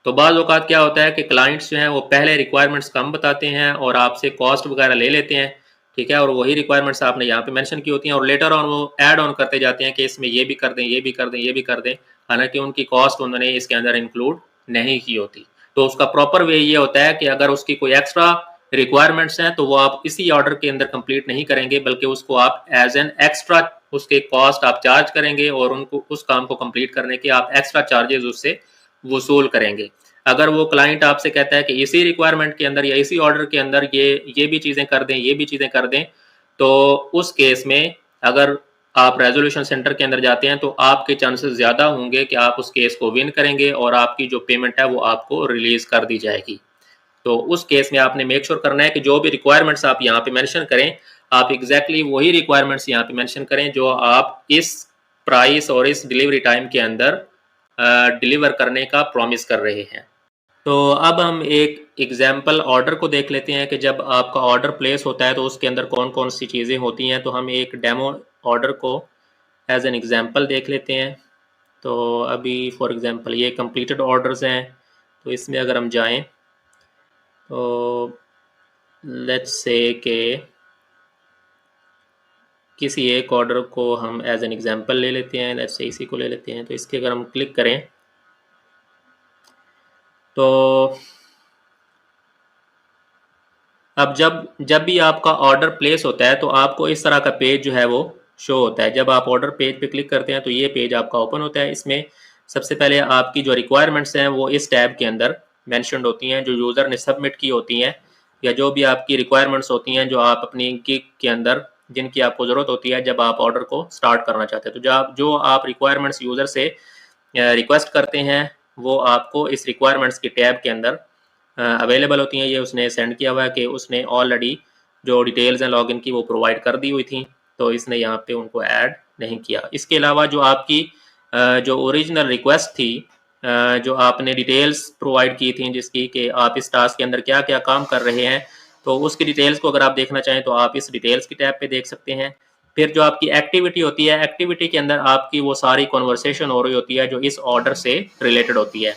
तो बाज़ औक़ात क्या होता है कि क्लाइंट्स जो हैं वो पहले रिक्वायरमेंट्स कम बताते हैं और आपसे कॉस्ट वगैरह ले लेते हैं, ठीक है, और वही रिक्वायरमेंट्स आपने यहाँ पे मेंशन की होती हैं और लेटर ऑन वो ऐड ऑन करते जाते हैं कि इसमें ये भी कर दें, ये भी कर दें, ये भी कर दें, हालांकि उनकी कॉस्ट उन्होंने इसके अंदर इंक्लूड नहीं की होती। तो उसका प्रॉपर वे ये होता है कि अगर उसकी कोई एक्स्ट्रा रिक्वायरमेंट्स हैं तो वो आप इसी ऑर्डर के अंदर कंप्लीट नहीं करेंगे, बल्कि उसको आप एज एन एक्स्ट्रा उसके कॉस्ट आप चार्ज करेंगे और उनको उस काम को कंप्लीट करने के आप एक्स्ट्रा चार्जेस उससे वसूल करेंगे। अगर वो क्लाइंट आपसे कहता है कि इसी रिक्वायरमेंट के अंदर या इसी ऑर्डर के अंदर ये भी चीज़ें कर दें, ये भी चीज़ें कर दें, तो उस केस में अगर आप रेजोल्यूशन सेंटर के अंदर जाते हैं तो आपके चांसेस ज़्यादा होंगे कि आप उस केस को विन करेंगे और आपकी जो पेमेंट है वो आपको रिलीज़ कर दी जाएगी। तो उस केस में आपने मेक श्योर करना है कि जो भी रिक्वायरमेंट्स आप यहाँ पे मेंशन करें, आप एग्जैक्टली वही रिक्वायरमेंट्स यहाँ पे मेंशन करें जो आप इस प्राइस और इस डिलीवरी टाइम के अंदर डिलीवर करने का प्रॉमिस कर रहे हैं। तो अब हम एक एग्जाम्पल ऑर्डर को देख लेते हैं कि जब आपका ऑर्डर प्लेस होता है तो उसके अंदर कौन कौन सी चीज़ें होती हैं। तो हम एक डेमो ऑर्डर को एज एन एग्जाम्पल देख लेते हैं। तो अभी फॉर एग्जांपल ये कंप्लीटेड ऑर्डर्स हैं, तो इसमें अगर हम जाएं तो लेट्स से कि किसी एक ऑर्डर को हम एज एन एग्जांपल ले लेते हैं, लेट्स से इसी को ले लेते हैं। तो इसके अगर हम क्लिक करें तो अब जब भी आपका ऑर्डर प्लेस होता है तो आपको इस तरह का पेज जो है वो शो होता है। जब आप ऑर्डर पेज पे क्लिक करते हैं तो ये पेज आपका ओपन होता है। इसमें सबसे पहले आपकी जो रिक्वायरमेंट्स हैं वो इस टैब के अंदर मेंशन्ड होती हैं, जो यूज़र ने सबमिट की होती हैं, या जो भी आपकी रिक्वायरमेंट्स होती हैं जो आप अपनी गिग के अंदर जिनकी आपको ज़रूरत होती है जब आप ऑर्डर को स्टार्ट करना चाहते हैं। तो जो आप रिक्वायरमेंट्स यूज़र से रिक्वेस्ट करते हैं वो आपको इस रिक्वायरमेंट्स की टैब के अंदर अवेलेबल होती हैं। ये उसने सेंड किया हुआ है कि उसने ऑलरेडी जो डिटेल्स हैं लॉगिन की वो प्रोवाइड कर दी हुई थी, तो इसने यहाँ पे उनको ऐड नहीं किया। इसके अलावा जो आपकी जो ओरिजिनल रिक्वेस्ट थी, जो आपने डिटेल्स प्रोवाइड की थी जिसकी कि आप इस टास्क के अंदर क्या क्या काम कर रहे हैं, तो उसकी डिटेल्स को अगर आप देखना चाहें तो आप इस डिटेल्स की टैब पे देख सकते हैं। फिर जो आपकी एक्टिविटी होती है, एक्टिविटी के अंदर आपकी वो सारी कॉन्वर्सेशन हो रही होती है जो इस ऑर्डर से रिलेटेड होती है,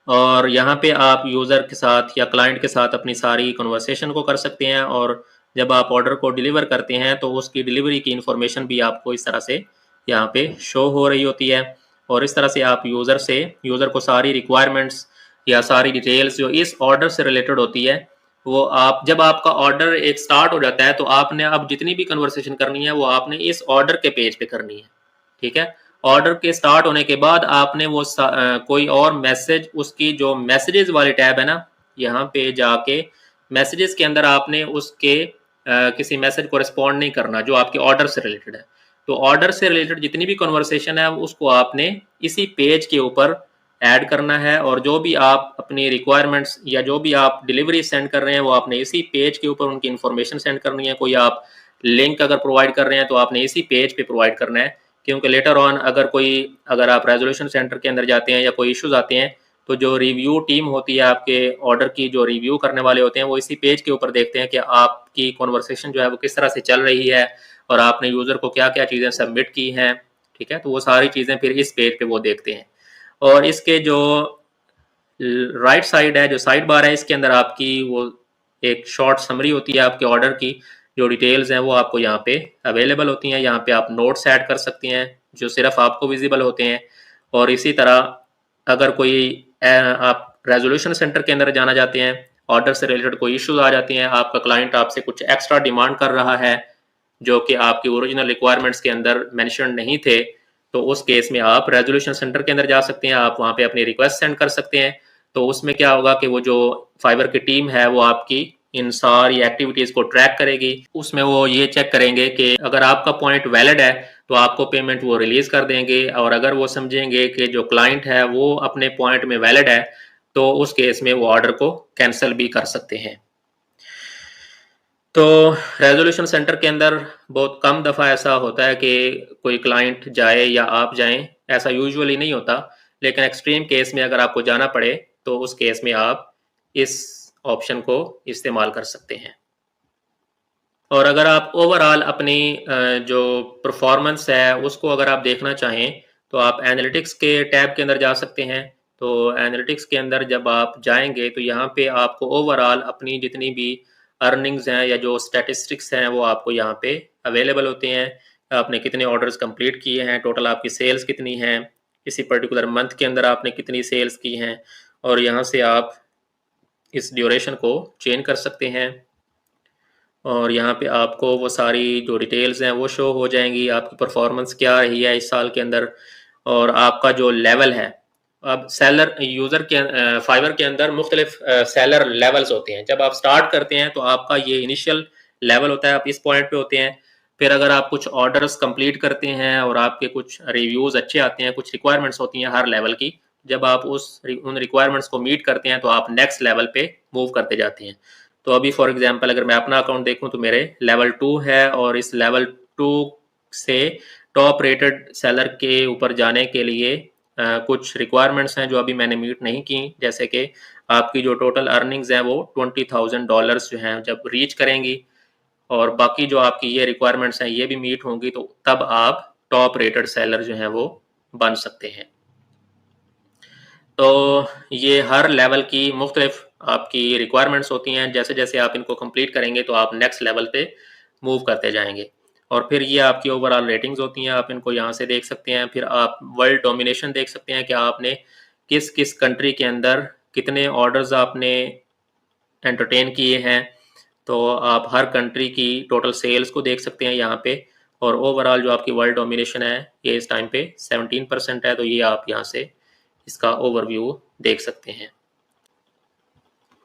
और यहाँ पे आप यूज़र के साथ या क्लाइंट के साथ अपनी सारी कन्वर्सेशन को कर सकते हैं। और जब आप ऑर्डर को डिलीवर करते हैं तो उसकी डिलीवरी की इन्फॉर्मेशन भी आपको इस तरह से यहाँ पे शो हो रही होती है। और इस तरह से आप यूज़र को सारी रिक्वायरमेंट्स या सारी डिटेल्स जो इस ऑर्डर से रिलेटेड होती है वो आप जब आपका ऑर्डर एक स्टार्ट हो जाता है तो आपने अब जितनी भी कन्वर्सेशन करनी है वो आपने इस ऑर्डर के पेज पे करनी है, ठीक है। ऑर्डर के स्टार्ट होने के बाद आपने वो कोई और मैसेज, उसकी जो मैसेजेस वाली टैब है ना, यहाँ पे जाके मैसेजेस के अंदर आपने उसके किसी मैसेज को रिस्पॉन्ड नहीं करना जो आपके ऑर्डर से रिलेटेड है। तो ऑर्डर से रिलेटेड जितनी भी कन्वर्सेशन है उसको आपने इसी पेज के ऊपर ऐड करना है, और जो भी आप अपनी रिक्वायरमेंट्स या जो भी आप डिलीवरी सेंड कर रहे हैं वो आपने इसी पेज के ऊपर उनकी इन्फॉर्मेशन सेंड करनी है। कोई आप लिंक अगर प्रोवाइड कर रहे हैं तो आपने इसी पेज पे प्रोवाइड करना है, क्योंकि लेटर ऑन अगर आप रेजोल्यूशन सेंटर के अंदर जाते हैं या कोई इश्यूज आते हैं तो जो रिव्यू टीम होती है आपके ऑर्डर की, जो रिव्यू करने वाले होते हैं वो इसी पेज के ऊपर देखते हैं कि आपकी कॉन्वर्सेशन जो है वो किस तरह से चल रही है और आपने यूज़र को क्या क्या चीज़ें सबमिट की हैं, ठीक है। तो वो सारी चीज़ें फिर इस पेज पे वो देखते हैं। और इसके जो राइट साइड है, जो साइड बार है, इसके अंदर आपकी वो एक शॉर्ट समरी होती है आपके ऑर्डर की, जो डिटेल्स हैं वो आपको यहाँ पे अवेलेबल होती हैं। यहाँ पे आप नोट्स ऐड कर सकते हैं जो सिर्फ आपको विजिबल होते हैं। और इसी तरह अगर कोई आप रेजोल्यूशन सेंटर के अंदर जाना चाहते हैं, ऑर्डर से रिलेटेड कोई इश्यूज आ जाती हैं, आपका क्लाइंट आपसे कुछ एक्स्ट्रा डिमांड कर रहा है जो कि आपकी ओरिजिनल रिक्वायरमेंट्स के अंदर मेंशन नहीं थे, तो उस केस में आप रेजोल्यूशन सेंटर के अंदर जा सकते हैं, आप वहाँ पे अपनी रिक्वेस्ट सेंड कर सकते हैं। तो उसमें क्या होगा कि वो जो फाइबर की टीम है वो आपकी इन सारी एक्टिविटीज़ को ट्रैक करेगी। उसमें वो ये चेक करेंगे कि अगर आपका पॉइंट वैलिड है तो आपको पेमेंट वो रिलीज कर देंगे, और अगर वो समझेंगे कि जो क्लाइंट है वो अपने पॉइंट में वैलिड है तो उस केस में वो ऑर्डर को कैंसिल भी कर सकते हैं। तो रेजोल्यूशन सेंटर के अंदर बहुत कम दफ़ा ऐसा होता है कि कोई क्लाइंट जाए या आप जाएं, ऐसा यूजुअली नहीं होता। लेकिन एक्सट्रीम केस में अगर आपको जाना पड़े तो उस केस में आप इस ऑप्शन को इस्तेमाल कर सकते हैं। और अगर आप ओवरऑल अपनी जो परफॉर्मेंस है उसको अगर आप देखना चाहें तो आप एनालिटिक्स के टैब के अंदर जा सकते हैं। तो एनालिटिक्स के अंदर जब आप जाएंगे तो यहाँ पे आपको ओवरऑल अपनी जितनी भी अर्निंग्स हैं या जो स्टैटिस्टिक्स हैं वो आपको यहाँ पे अवेलेबल होते हैं। आपने कितने ऑर्डर्स कंप्लीट किए हैं, टोटल आपकी सेल्स कितनी हैं, किसी पर्टिकुलर मंथ के अंदर आपने कितनी सेल्स की हैं, और यहाँ से आप इस ड्यूरेशन को चेंज कर सकते हैं। और यहाँ पे आपको वो सारी जो डिटेल्स हैं वो शो हो जाएंगी, आपकी परफॉर्मेंस क्या रही है इस साल के अंदर, और आपका जो लेवल है। अब सेलर यूज़र के फाइवर के अंदर मुख्तलिफ सेलर लेवल्स होते हैं। जब आप स्टार्ट करते हैं तो आपका ये इनिशियल लेवल होता है, आप इस पॉइंट पे होते हैं। फिर अगर आप कुछ ऑर्डर्स कंप्लीट करते हैं और आपके कुछ रिव्यूज़ अच्छे आते हैं, कुछ रिक्वायरमेंट्स होती हैं हर लेवल की, जब आप उन रिक्वायरमेंट्स को मीट करते हैं तो आप नेक्स्ट लेवल पे मूव करते जाते हैं। तो अभी फॉर एग्जांपल अगर मैं अपना अकाउंट देखूं तो मेरे लेवल 2 है, और इस लेवल 2 से टॉप रेटेड सेलर के ऊपर जाने के लिए कुछ रिक्वायरमेंट्स हैं जो अभी मैंने मीट नहीं की। जैसे कि आपकी जो टोटल अर्निंग्स हैं वो $20,000 जो हैं जब रीच करेंगी, और बाकी जो आपकी ये रिक्वायरमेंट्स हैं ये भी मीट होंगी, तो तब आप टॉप रेटेड सेलर जो हैं वो बन सकते हैं। तो ये हर लेवल की मुख्तलिफ आपकी रिक्वायरमेंट्स होती हैं। जैसे जैसे आप इनको कंप्लीट करेंगे तो आप नेक्स्ट लेवल पे मूव करते जाएंगे। और फिर ये आपकी ओवरऑल रेटिंग्स होती हैं, आप इनको यहाँ से देख सकते हैं। फिर आप वर्ल्ड डोमिनेशन देख सकते हैं कि आपने किस किस कंट्री के अंदर कितने ऑर्डर्स आपने एंटरटेन किए हैं। तो आप हर कंट्री की टोटल सेल्स को देख सकते हैं यहाँ पे। और ओवरऑल जो आपकी वर्ल्ड डोमिनेशन है ये इस टाइम पे 17% है। तो ये आप यहाँ से इसका ओवरव्यू देख सकते हैं।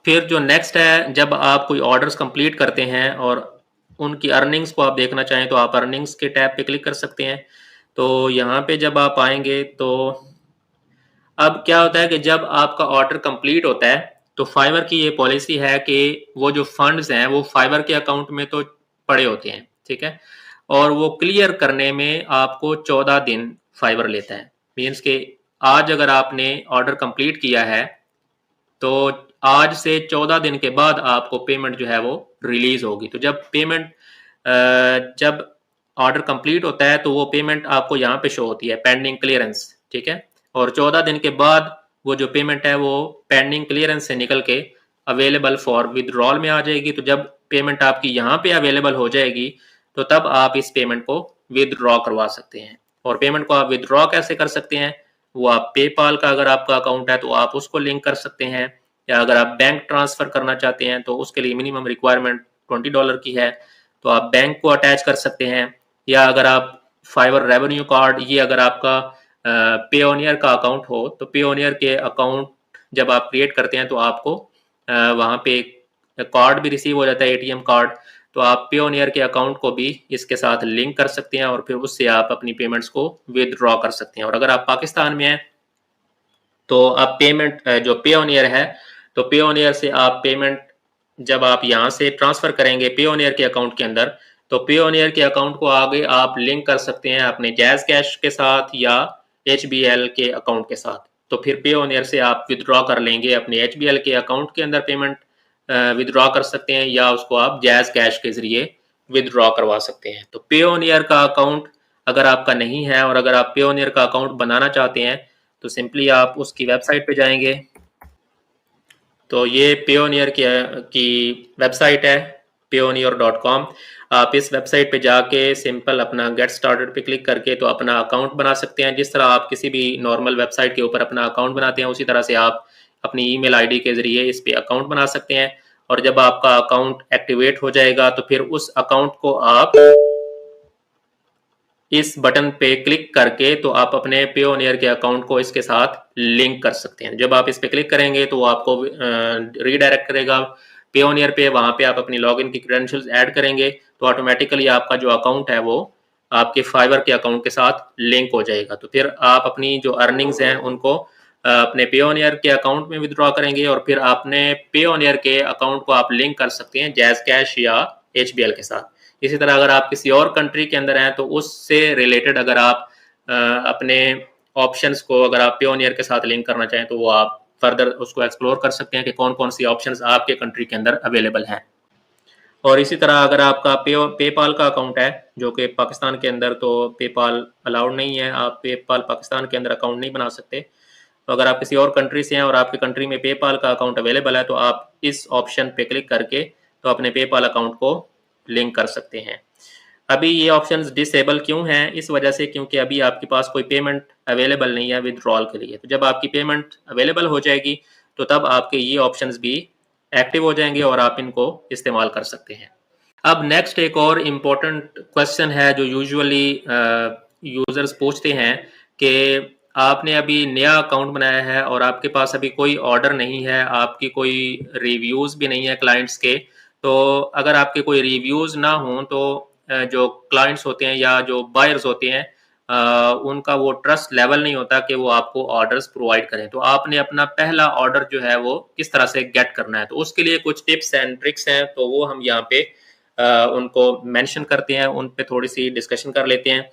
फिर जो नेक्स्ट है, जब आप कोई ऑर्डर्स कंप्लीट करते हैं और उनकी अर्निंग्स को आप देखना चाहें तो आप अर्निंग्स के टैब पे क्लिक कर सकते हैं। तो यहाँ पे जब आप आएंगे तो अब क्या होता है कि जब आपका ऑर्डर कंप्लीट होता है तो फाइवर की ये पॉलिसी है कि वो जो फंड्स हैं वो फाइवर के अकाउंट में तो पड़े होते हैं, ठीक है, और वो क्लियर करने में आपको 14 दिन फाइवर लेता है। मीन्स के आज अगर आपने ऑर्डर कंप्लीट किया है तो आज से 14 दिन के बाद आपको पेमेंट जो है वो रिलीज होगी। तो जब ऑर्डर कंप्लीट होता है तो वो पेमेंट आपको यहाँ पे शो होती है पेंडिंग क्लियरेंस, ठीक है, और 14 दिन के बाद वो जो पेमेंट है वो पेंडिंग क्लियरेंस से निकल के अवेलेबल फॉर विदड्रॉल में आ जाएगी। तो जब पेमेंट आपकी यहाँ पे अवेलेबल हो जाएगी तो तब आप इस पेमेंट को विदड्रॉ करवा सकते हैं। और पेमेंट को आप विदड्रॉ कैसे कर सकते हैं, वो आप पेपाल का अगर आपका अकाउंट है तो आप उसको लिंक कर सकते हैं, या अगर आप बैंक ट्रांसफर करना चाहते हैं तो उसके लिए मिनिमम रिक्वायरमेंट $20 की है, तो आप बैंक को अटैच कर सकते हैं। या अगर आप फाइवर रेवेन्यू कार्ड, ये अगर आपका पेओनियर का अकाउंट हो तो पेओनियर के अकाउंट जब आप क्रिएट करते हैं तो आपको वहाँ पे कार्ड भी रिसीव हो जाता है, एटीएम कार्ड। तो आप पेओनियर के अकाउंट को भी इसके साथ लिंक कर सकते हैं और फिर उससे आप अपनी पेमेंट्स को विदड्रॉ कर सकते हैं। और अगर आप पाकिस्तान में हैं तो आप पेमेंट जो पेओनियर है, तो पेओनियर से आप पेमेंट जब आप यहाँ से ट्रांसफर करेंगे पेओनियर के अकाउंट के अंदर, तो पेओनियर के अकाउंट को आगे आप लिंक कर सकते हैं अपने जैज कैश के साथ या HBL के अकाउंट के साथ। तो फिर पेओनियर से आप विदड्रॉ कर लेंगे अपने HBL के अकाउंट के अंदर, पेमेंट विदड्रॉ कर सकते हैं, या उसको आप जैज कैश के जरिए विदड्रॉ करवा सकते हैं। तो पेओनियर का अकाउंट अगर आपका नहीं है और अगर आप पेओनियर का अकाउंट बनाना चाहते हैं तो सिंपली आप उसकी वेबसाइट पे जाएंगे। तो ये पेओनियर की वेबसाइट है payoneer.com। आप इस वेबसाइट पे जाके सिंपल अपना गेट स्टार्टेड पे क्लिक करके तो अपना अकाउंट बना सकते हैं। जिस तरह आप किसी भी नॉर्मल वेबसाइट के ऊपर अपना अकाउंट बनाते हैं उसी तरह से आप अपनी ईमेल आईडी के जरिए इस पे अकाउंट बना सकते हैं। और जब आपका अकाउंट एक्टिवेट हो जाएगा तो फिर उस अकाउंट को आप इस बटन पे क्लिक करके तो आप अपने पेओनियर के अकाउंट को इसके साथ लिंक कर सकते हैं। जब आप इस पे क्लिक करेंगे तो वो आपको रीडायरेक्ट करेगा पेओनियर पे, वहां पे आप अपनी लॉगिन की क्रेडेंशियल्स ऐड करेंगे तो ऑटोमेटिकली आपका जो अकाउंट है वो आपके फाइवर के अकाउंट के साथ लिंक हो जाएगा। तो फिर आप अपनी जो अर्निंग्स हैं उनको अपने पेओनियर के अकाउंट में विदड्रॉ करेंगे और फिर अपने पेओनियर के अकाउंट को आप लिंक कर सकते हैं जैज कैश या HBL के साथ। इसी तरह अगर आप किसी और कंट्री के अंदर हैं तो उससे रिलेटेड अगर आप अपने ऑप्शंस को अगर आप पेयोनियर के साथ लिंक करना चाहें तो वो आप फर्दर उसको एक्सप्लोर कर सकते हैं कि कौन कौन सी ऑप्शंस आपके कंट्री के अंदर अवेलेबल हैं। और इसी तरह अगर आपका पेपाल का अकाउंट है, जो कि पाकिस्तान के अंदर तो पेपाल अलाउड नहीं है, आप पेपाल पाकिस्तान के अंदर अकाउंट नहीं बना सकते, तो अगर आप किसी और कंट्री से हैं और आपकी कंट्री में पेपाल का अकाउंट अवेलेबल है तो आप इस ऑप्शन पे क्लिक करके तो अपने पेपाल अकाउंट को लिंक कर सकते हैं। अभी ये ऑप्शंस डिसेबल क्यों हैं? इस वजह से क्योंकि अभी आपके पास कोई पेमेंट अवेलेबल नहीं है विथड्रॉल के लिए। तो जब आपकी पेमेंट अवेलेबल हो जाएगी तो तब आपके ये ऑप्शंस भी एक्टिव हो जाएंगे और आप इनको इस्तेमाल कर सकते हैं। अब नेक्स्ट एक और इम्पोर्टेंट क्वेश्चन है जो यूजुअली यूजर्स पूछते हैं कि आपने अभी नया अकाउंट बनाया है और आपके पास अभी कोई ऑर्डर नहीं है, आपकी कोई रिव्यूज़ भी नहीं है क्लाइंट्स के, तो अगर आपके कोई रिव्यूज़ ना हों तो जो क्लाइंट्स होते हैं या जो बायर्स होते हैं उनका वो ट्रस्ट लेवल नहीं होता कि वो आपको ऑर्डर्स प्रोवाइड करें। तो आपने अपना पहला ऑर्डर जो है वो किस तरह से गेट करना है, तो उसके लिए कुछ टिप्स एंड ट्रिक्स हैं, तो वो हम यहाँ पे उनको मेंशन करते हैं, उन पे थोड़ी सी डिस्कशन कर लेते हैं।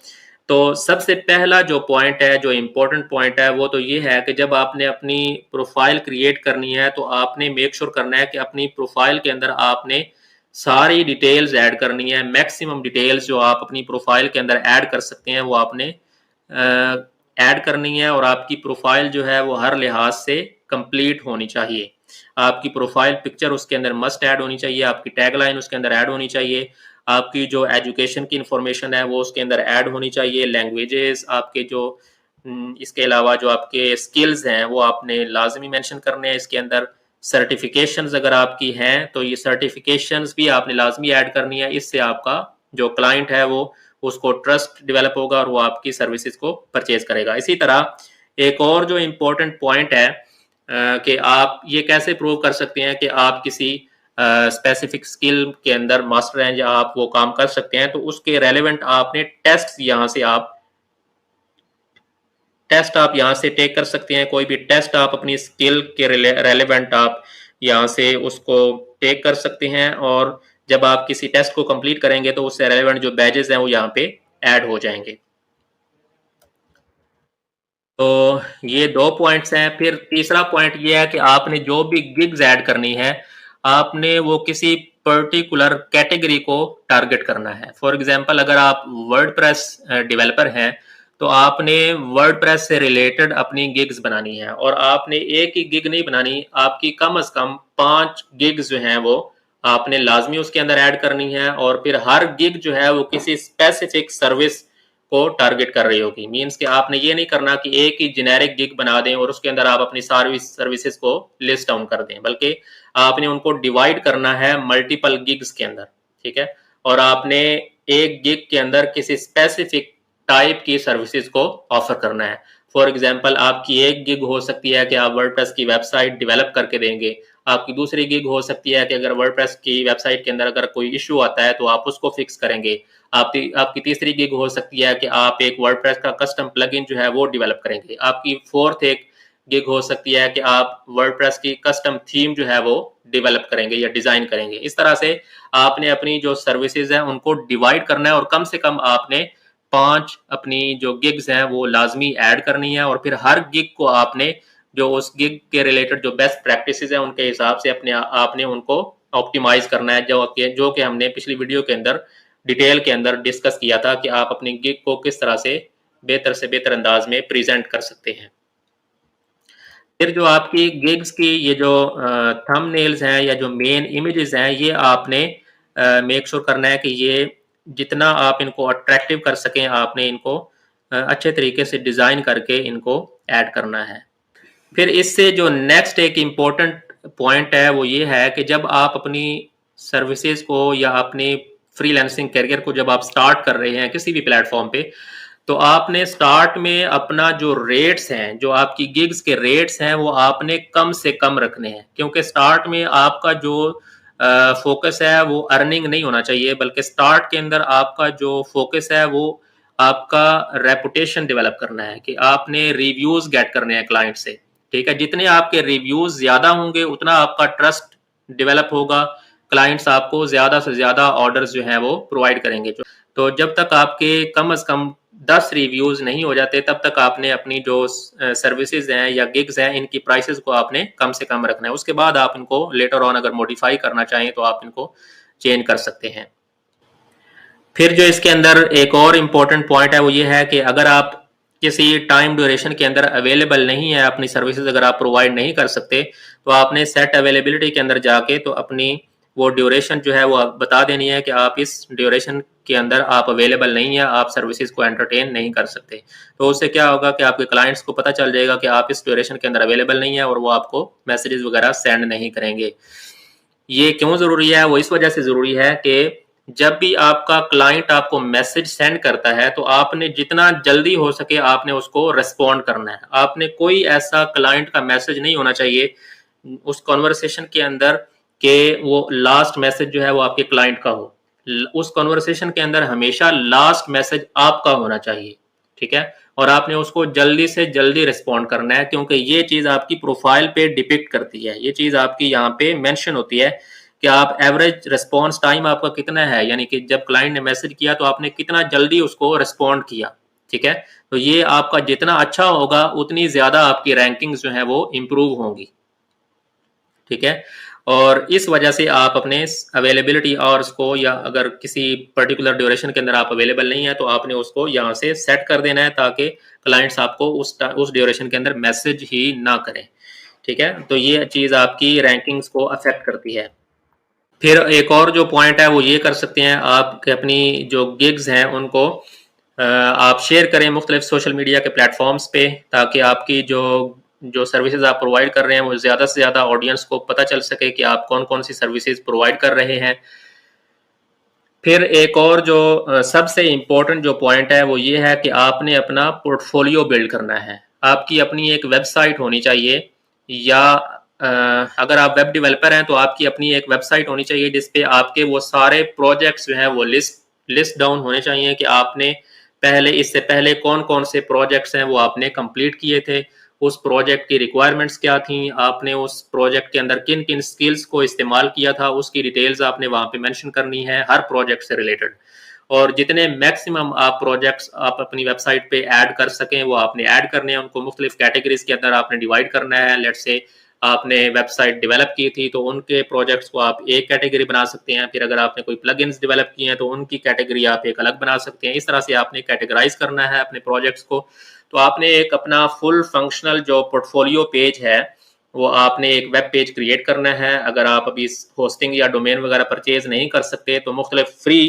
तो सबसे पहला जो पॉइंट है, जो इम्पोर्टेंट पॉइंट है, वो तो ये है कि जब आपने अपनी प्रोफाइल क्रिएट करनी है तो आपने मेक श्योर करना है कि अपनी प्रोफाइल के अंदर आपने सारी डिटेल्स ऐड करनी है। मैक्सिमम डिटेल्स जो आप अपनी प्रोफाइल के अंदर ऐड कर सकते हैं वो आपने ऐड करनी है और आपकी प्रोफाइल जो है वो हर लिहाज से कंप्लीट होनी चाहिए। आपकी प्रोफाइल पिक्चर उसके अंदर मस्ट ऐड होनी चाहिए, आपकी टैगलाइन उसके अंदर ऐड होनी चाहिए, आपकी जो एजुकेशन की इंफॉर्मेशन है वो उसके अंदर ऐड होनी चाहिए, लैंग्वेजेस आपके जो इसके अलावा जो आपके स्किल्स हैं वो आपने लाजमी मेंशन करने हैं इसके अंदर। सर्टिफिकेशंस अगर आपकी हैं तो ये सर्टिफिकेशंस भी आपने लाजमी ऐड करनी है, इससे आपका जो क्लाइंट है वो उसको ट्रस्ट डेवलप होगा और वो आपकी सर्विसेज को परचेज करेगा। इसी तरह एक और जो इम्पोर्टेंट पॉइंट है कि आप ये कैसे प्रूव कर सकते हैं कि आप किसी स्पेसिफिक स्किल के अंदर मास्टर हैं या आप वो काम कर सकते हैं, तो उसके रेलेवेंट आपने टेस्ट आप यहाँ से टेक कर सकते हैं। कोई भी टेस्ट आप अपनी स्किल के रेलेवेंट आप यहाँ से उसको टेक कर सकते हैं और जब आप किसी टेस्ट को कंप्लीट करेंगे तो उससे रेलेवेंट जो बैजेस हैं वो यहाँ पे ऐड हो जाएंगे। तो ये 2 पॉइंट्स हैं। फिर तीसरा पॉइंट ये है कि आपने जो भी गिग्स ऐड करनी है, आपने वो किसी पर्टिकुलर कैटेगरी को टारगेट करना है। फॉर एग्जांपल अगर आप वर्डप्रेस डेवलपर हैं, तो आपने वर्डप्रेस से रिलेटेड अपनी गिग्स बनानी है और आपने एक ही गिग नहीं बनानी, आपकी कम से कम 5 गिग्स जो हैं वो आपने लाजमी उसके अंदर ऐड करनी है और फिर हर गिग जो है वो किसी स्पेसिफिक सर्विस को टारगेट कर रही होगी। मीन्स कि आपने ये नहीं करना कि एक ही जेनेरिक गिग बना दें और उसके अंदर आप अपनी सर्विसेज को लिस्ट डाउन कर दें, बल्कि आपने उनको डिवाइड करना है मल्टीपल गिग्स के अंदर, ठीक है। और आपने एक गिग के अंदर किसी स्पेसिफिक टाइप की सर्विसेज को ऑफर करना है। फॉर एग्जाम्पल आपकी एक गिग हो सकती है कि आप वर्डप्रेस की वेबसाइट डेवलप करके देंगे, आपकी दूसरी गिग हो सकती है कि अगर वर्डप्रेस की वेबसाइट के अंदर अगर कोई इशू आता है तो आप उसको फिक्स करेंगे, आपकी तीसरी गिग हो सकती है कि आप एक वर्डप्रेस का कस्टम प्लगइन जो है वो डेवलप करेंगे, आपकी फोर्थ एक गिग हो सकती है कि आप वर्डप्रेस की कस्टम थीम जो है वो डेवलप करेंगे या डिजाइन करेंगे। इस तरह से आपने अपनी जो सर्विसेज है उनको डिवाइड करना है और कम से कम आपने 5 अपनी जो गिग्स हैं वो लाजमी ऐड करनी है और फिर हर गिग को आपने जो उस गिग के रिलेटेड जो बेस्ट प्रैक्टिसेस है उनके हिसाब से अपने आपने उनको ऑप्टिमाइज करना है, जो कि हमने पिछली वीडियो के अंदर डिटेल के अंदर डिस्कस किया था कि आप अपनी गिग को किस तरह से बेहतर अंदाज में प्रेजेंट कर सकते हैं। फिर जो आपकी गिग्स की ये जो थंबनेल्स हैं या जो मेन इमेजेस हैं, ये आपने मेक श्योर करना है कि ये जितना आप इनको अट्रैक्टिव कर सकें, आपने इनको अच्छे तरीके से डिज़ाइन करके इनको ऐड करना है। फिर इससे जो नेक्स्ट एक इम्पोर्टेंट पॉइंट है वो ये है कि जब आप अपनी सर्विसेज को या अपनी फ्रीलांसिंग करियर को जब आप स्टार्ट कर रहे हैं किसी भी प्लेटफॉर्म पे, तो आपने स्टार्ट में अपना जो रेट्स हैं, जो आपकी गिग्स के रेट्स हैं, वो आपने कम से कम रखने हैं, क्योंकि स्टार्ट में आपका जो फोकस है वो अर्निंग नहीं होना चाहिए, बल्कि स्टार्ट के अंदर आपका जो फोकस है वो आपका रेपुटेशन डेवलप करना है कि आपने रिव्यूज गेट करने हैं क्लाइंट से, ठीक है। जितने आपके रिव्यूज ज्यादा होंगे उतना आपका ट्रस्ट डेवलप होगा, क्लाइंट्स आपको ज़्यादा से ज़्यादा ऑर्डर्स जो हैं वो प्रोवाइड करेंगे। तो जब तक आपके कम से कम 10 रिव्यूज़ नहीं हो जाते, तब तक आपने अपनी जो सर्विसेज हैं या गिग्स हैं, इनकी प्राइसेस को आपने कम से कम रखना है। उसके बाद आप इनको लेटर ऑन अगर मॉडिफाई करना चाहें तो आप इनको चेंज कर सकते हैं। फिर जो इसके अंदर एक और इम्पोर्टेंट पॉइंट है वो ये है कि अगर आप किसी टाइम ड्यूरेशन के अंदर अवेलेबल नहीं है, अपनी सर्विसेज अगर आप प्रोवाइड नहीं कर सकते, तो आपने सेट अवेलेबिलिटी के अंदर जाके तो अपनी वो ड्यूरेशन जो है वो बता देनी है कि आप इस ड्यूरेशन के अंदर आप अवेलेबल नहीं है, आप सर्विसेज को एंटरटेन नहीं कर सकते। तो उससे क्या होगा कि आपके क्लाइंट्स को पता चल जाएगा कि आप इस ड्यूरेशन के अंदर अवेलेबल नहीं है और वो आपको मैसेजेस वगैरह सेंड नहीं करेंगे। ये क्यों ज़रूरी है? वो इस वजह से ज़रूरी है कि जब भी आपका क्लाइंट आपको मैसेज सेंड करता है तो आपने जितना जल्दी हो सके आपने उसको रिस्पॉन्ड करना है। आपने कोई ऐसा क्लाइंट का मैसेज नहीं होना चाहिए उस कॉन्वर्सेशन के अंदर कि वो लास्ट मैसेज जो है वो आपके क्लाइंट का हो। उस कॉन्वर्सेशन के अंदर हमेशा लास्ट मैसेज आपका होना चाहिए, ठीक है? और आपने उसको जल्दी से जल्दी रिस्पॉन्ड करना है, क्योंकि ये चीज़ आपकी प्रोफाइल पे डिपिक्ट करती है, ये चीज़ आपकी यहाँ पे मेंशन होती है कि आप एवरेज रिस्पॉन्स टाइम आपका कितना है, यानी कि जब क्लाइंट ने मैसेज किया तो आपने कितना जल्दी उसको रिस्पॉन्ड किया, ठीक है? तो ये आपका जितना अच्छा होगा उतनी ज़्यादा आपकी रैंकिंग्स जो है वो इम्प्रूव होंगी, ठीक है? और इस वजह से आप अपने अवेलेबिलिटी आवर्स को, या अगर किसी पर्टिकुलर ड्यूरेशन के अंदर आप अवेलेबल नहीं है तो आपने उसको यहाँ से सेट कर देना है ताकि क्लाइंट्स आपको उस ड्यूरेशन के अंदर मैसेज ही ना करें, ठीक है? तो ये चीज़ आपकी रैंकिंग्स को अफेक्ट करती है। फिर एक और जो पॉइंट है वो ये कर सकते हैं, आप अपनी जो गिग्स हैं उनको आप शेयर करें मुख्तलिफ सोशल मीडिया के प्लेटफॉर्म्स पे, ताकि आपकी जो जो सर्विसेज आप प्रोवाइड कर रहे हैं वो ज़्यादा से ज़्यादा ऑडियंस को पता चल सके कि आप कौन कौन सी सर्विसेज प्रोवाइड कर रहे हैं। फिर एक और जो सबसे इम्पोर्टेंट जो पॉइंट है वो ये है कि आपने अपना पोर्टफोलियो बिल्ड करना है। आपकी अपनी एक वेबसाइट होनी चाहिए, या अगर आप वेब डेवलपर हैं तो आपकी अपनी एक वेबसाइट होनी चाहिए जिसपे आपके वो सारे प्रोजेक्ट्स जो हैं वो लिस्ट डाउन होने चाहिए कि आपने इससे पहले कौन कौन से प्रोजेक्ट्स हैं वो आपने कंप्लीट किए थे, उस प्रोजेक्ट की रिक्वायरमेंट्स क्या थी, आपने उस प्रोजेक्ट के अंदर किन किन स्किल्स को इस्तेमाल किया था, उसकी डिटेल्स आपने वहाँ पे मेंशन करनी है हर प्रोजेक्ट से रिलेटेड। और जितने मैक्सिमम आप प्रोजेक्ट्स आप अपनी वेबसाइट पे ऐड कर सकें वो आपने ऐड करने हैं, उनको मुख्तलिफ कैटेगरीज के अंदर आपने डिवाइड करना है। लेट्स से आपने वेबसाइट डेवलप की थी तो उनके प्रोजेक्ट्स को आप एक कैटेगरी बना सकते हैं, फिर अगर आपने कोई प्लगइन्स डेवलप किए हैं तो उनकी कैटेगरी आप एक अलग बना सकते हैं। इस तरह से आपने कैटेगराइज करना है अपने प्रोजेक्ट्स को। तो आपने एक अपना फुल फंक्शनल जो पोर्टफोलियो पेज है वो आपने एक वेब पेज क्रिएट करना है। अगर आप अभी होस्टिंग या डोमेन वगैरह परचेज नहीं कर सकते तो मुख्तलिफ फ्री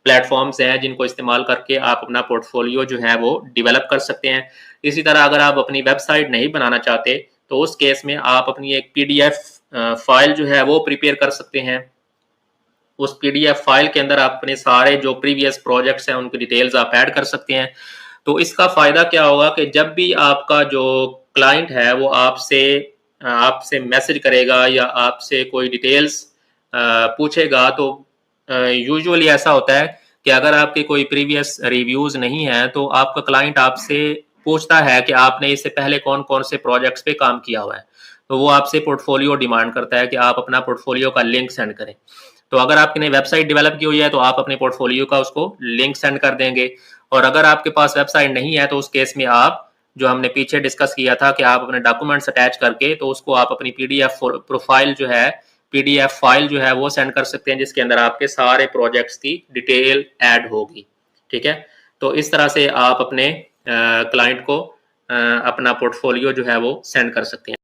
प्लेटफॉर्म्स हैं जिनको इस्तेमाल करके आप अपना पोर्टफोलियो जो है वो डेवलप कर सकते हैं। इसी तरह अगर आप अपनी वेबसाइट नहीं बनाना चाहते तो उस केस में आप अपनी एक पीडीएफ फाइल जो है वो प्रिपेयर कर सकते हैं। उस पीडीएफ फाइल के अंदर आप अपने सारे जो प्रीवियस प्रोजेक्ट्स हैं उनकी डिटेल्स आप ऐड कर सकते हैं। तो इसका फ़ायदा क्या होगा कि जब भी आपका जो क्लाइंट है वो आपसे आपसे मैसेज करेगा या आपसे कोई डिटेल्स पूछेगा तो यूजुअली ऐसा होता है कि अगर आपके कोई प्रीवियस रिव्यूज़ नहीं हैं तो आपका क्लाइंट आपसे पूछता है कि आपने इससे पहले कौन कौन से प्रोजेक्ट्स पे काम किया हुआ है। तो वो आपसे पोर्टफोलियो डिमांड करता है कि आप अपना पोर्टफोलियो का लिंक सेंड करें। तो अगर आपने वेबसाइट डेवलप की हुई है तो आप अपने पोर्टफोलियो का उसको लिंक सेंड कर देंगे। और अगर आपके पास वेबसाइट नहीं है तो उस केस में आप, जो हमने पीछे डिस्कस किया था कि आप अपने डॉक्यूमेंट्स अटैच करके तो उसको आप अपनी पीडीएफ प्रोफाइल जो है, पीडीएफ फाइल जो है वो सेंड कर सकते हैं जिसके अंदर आपके सारे प्रोजेक्ट्स की डिटेल ऐड होगी, ठीक है? तो इस तरह से आप अपने क्लाइंट को अपना पोर्टफोलियो जो है वो सेंड कर सकते हैं।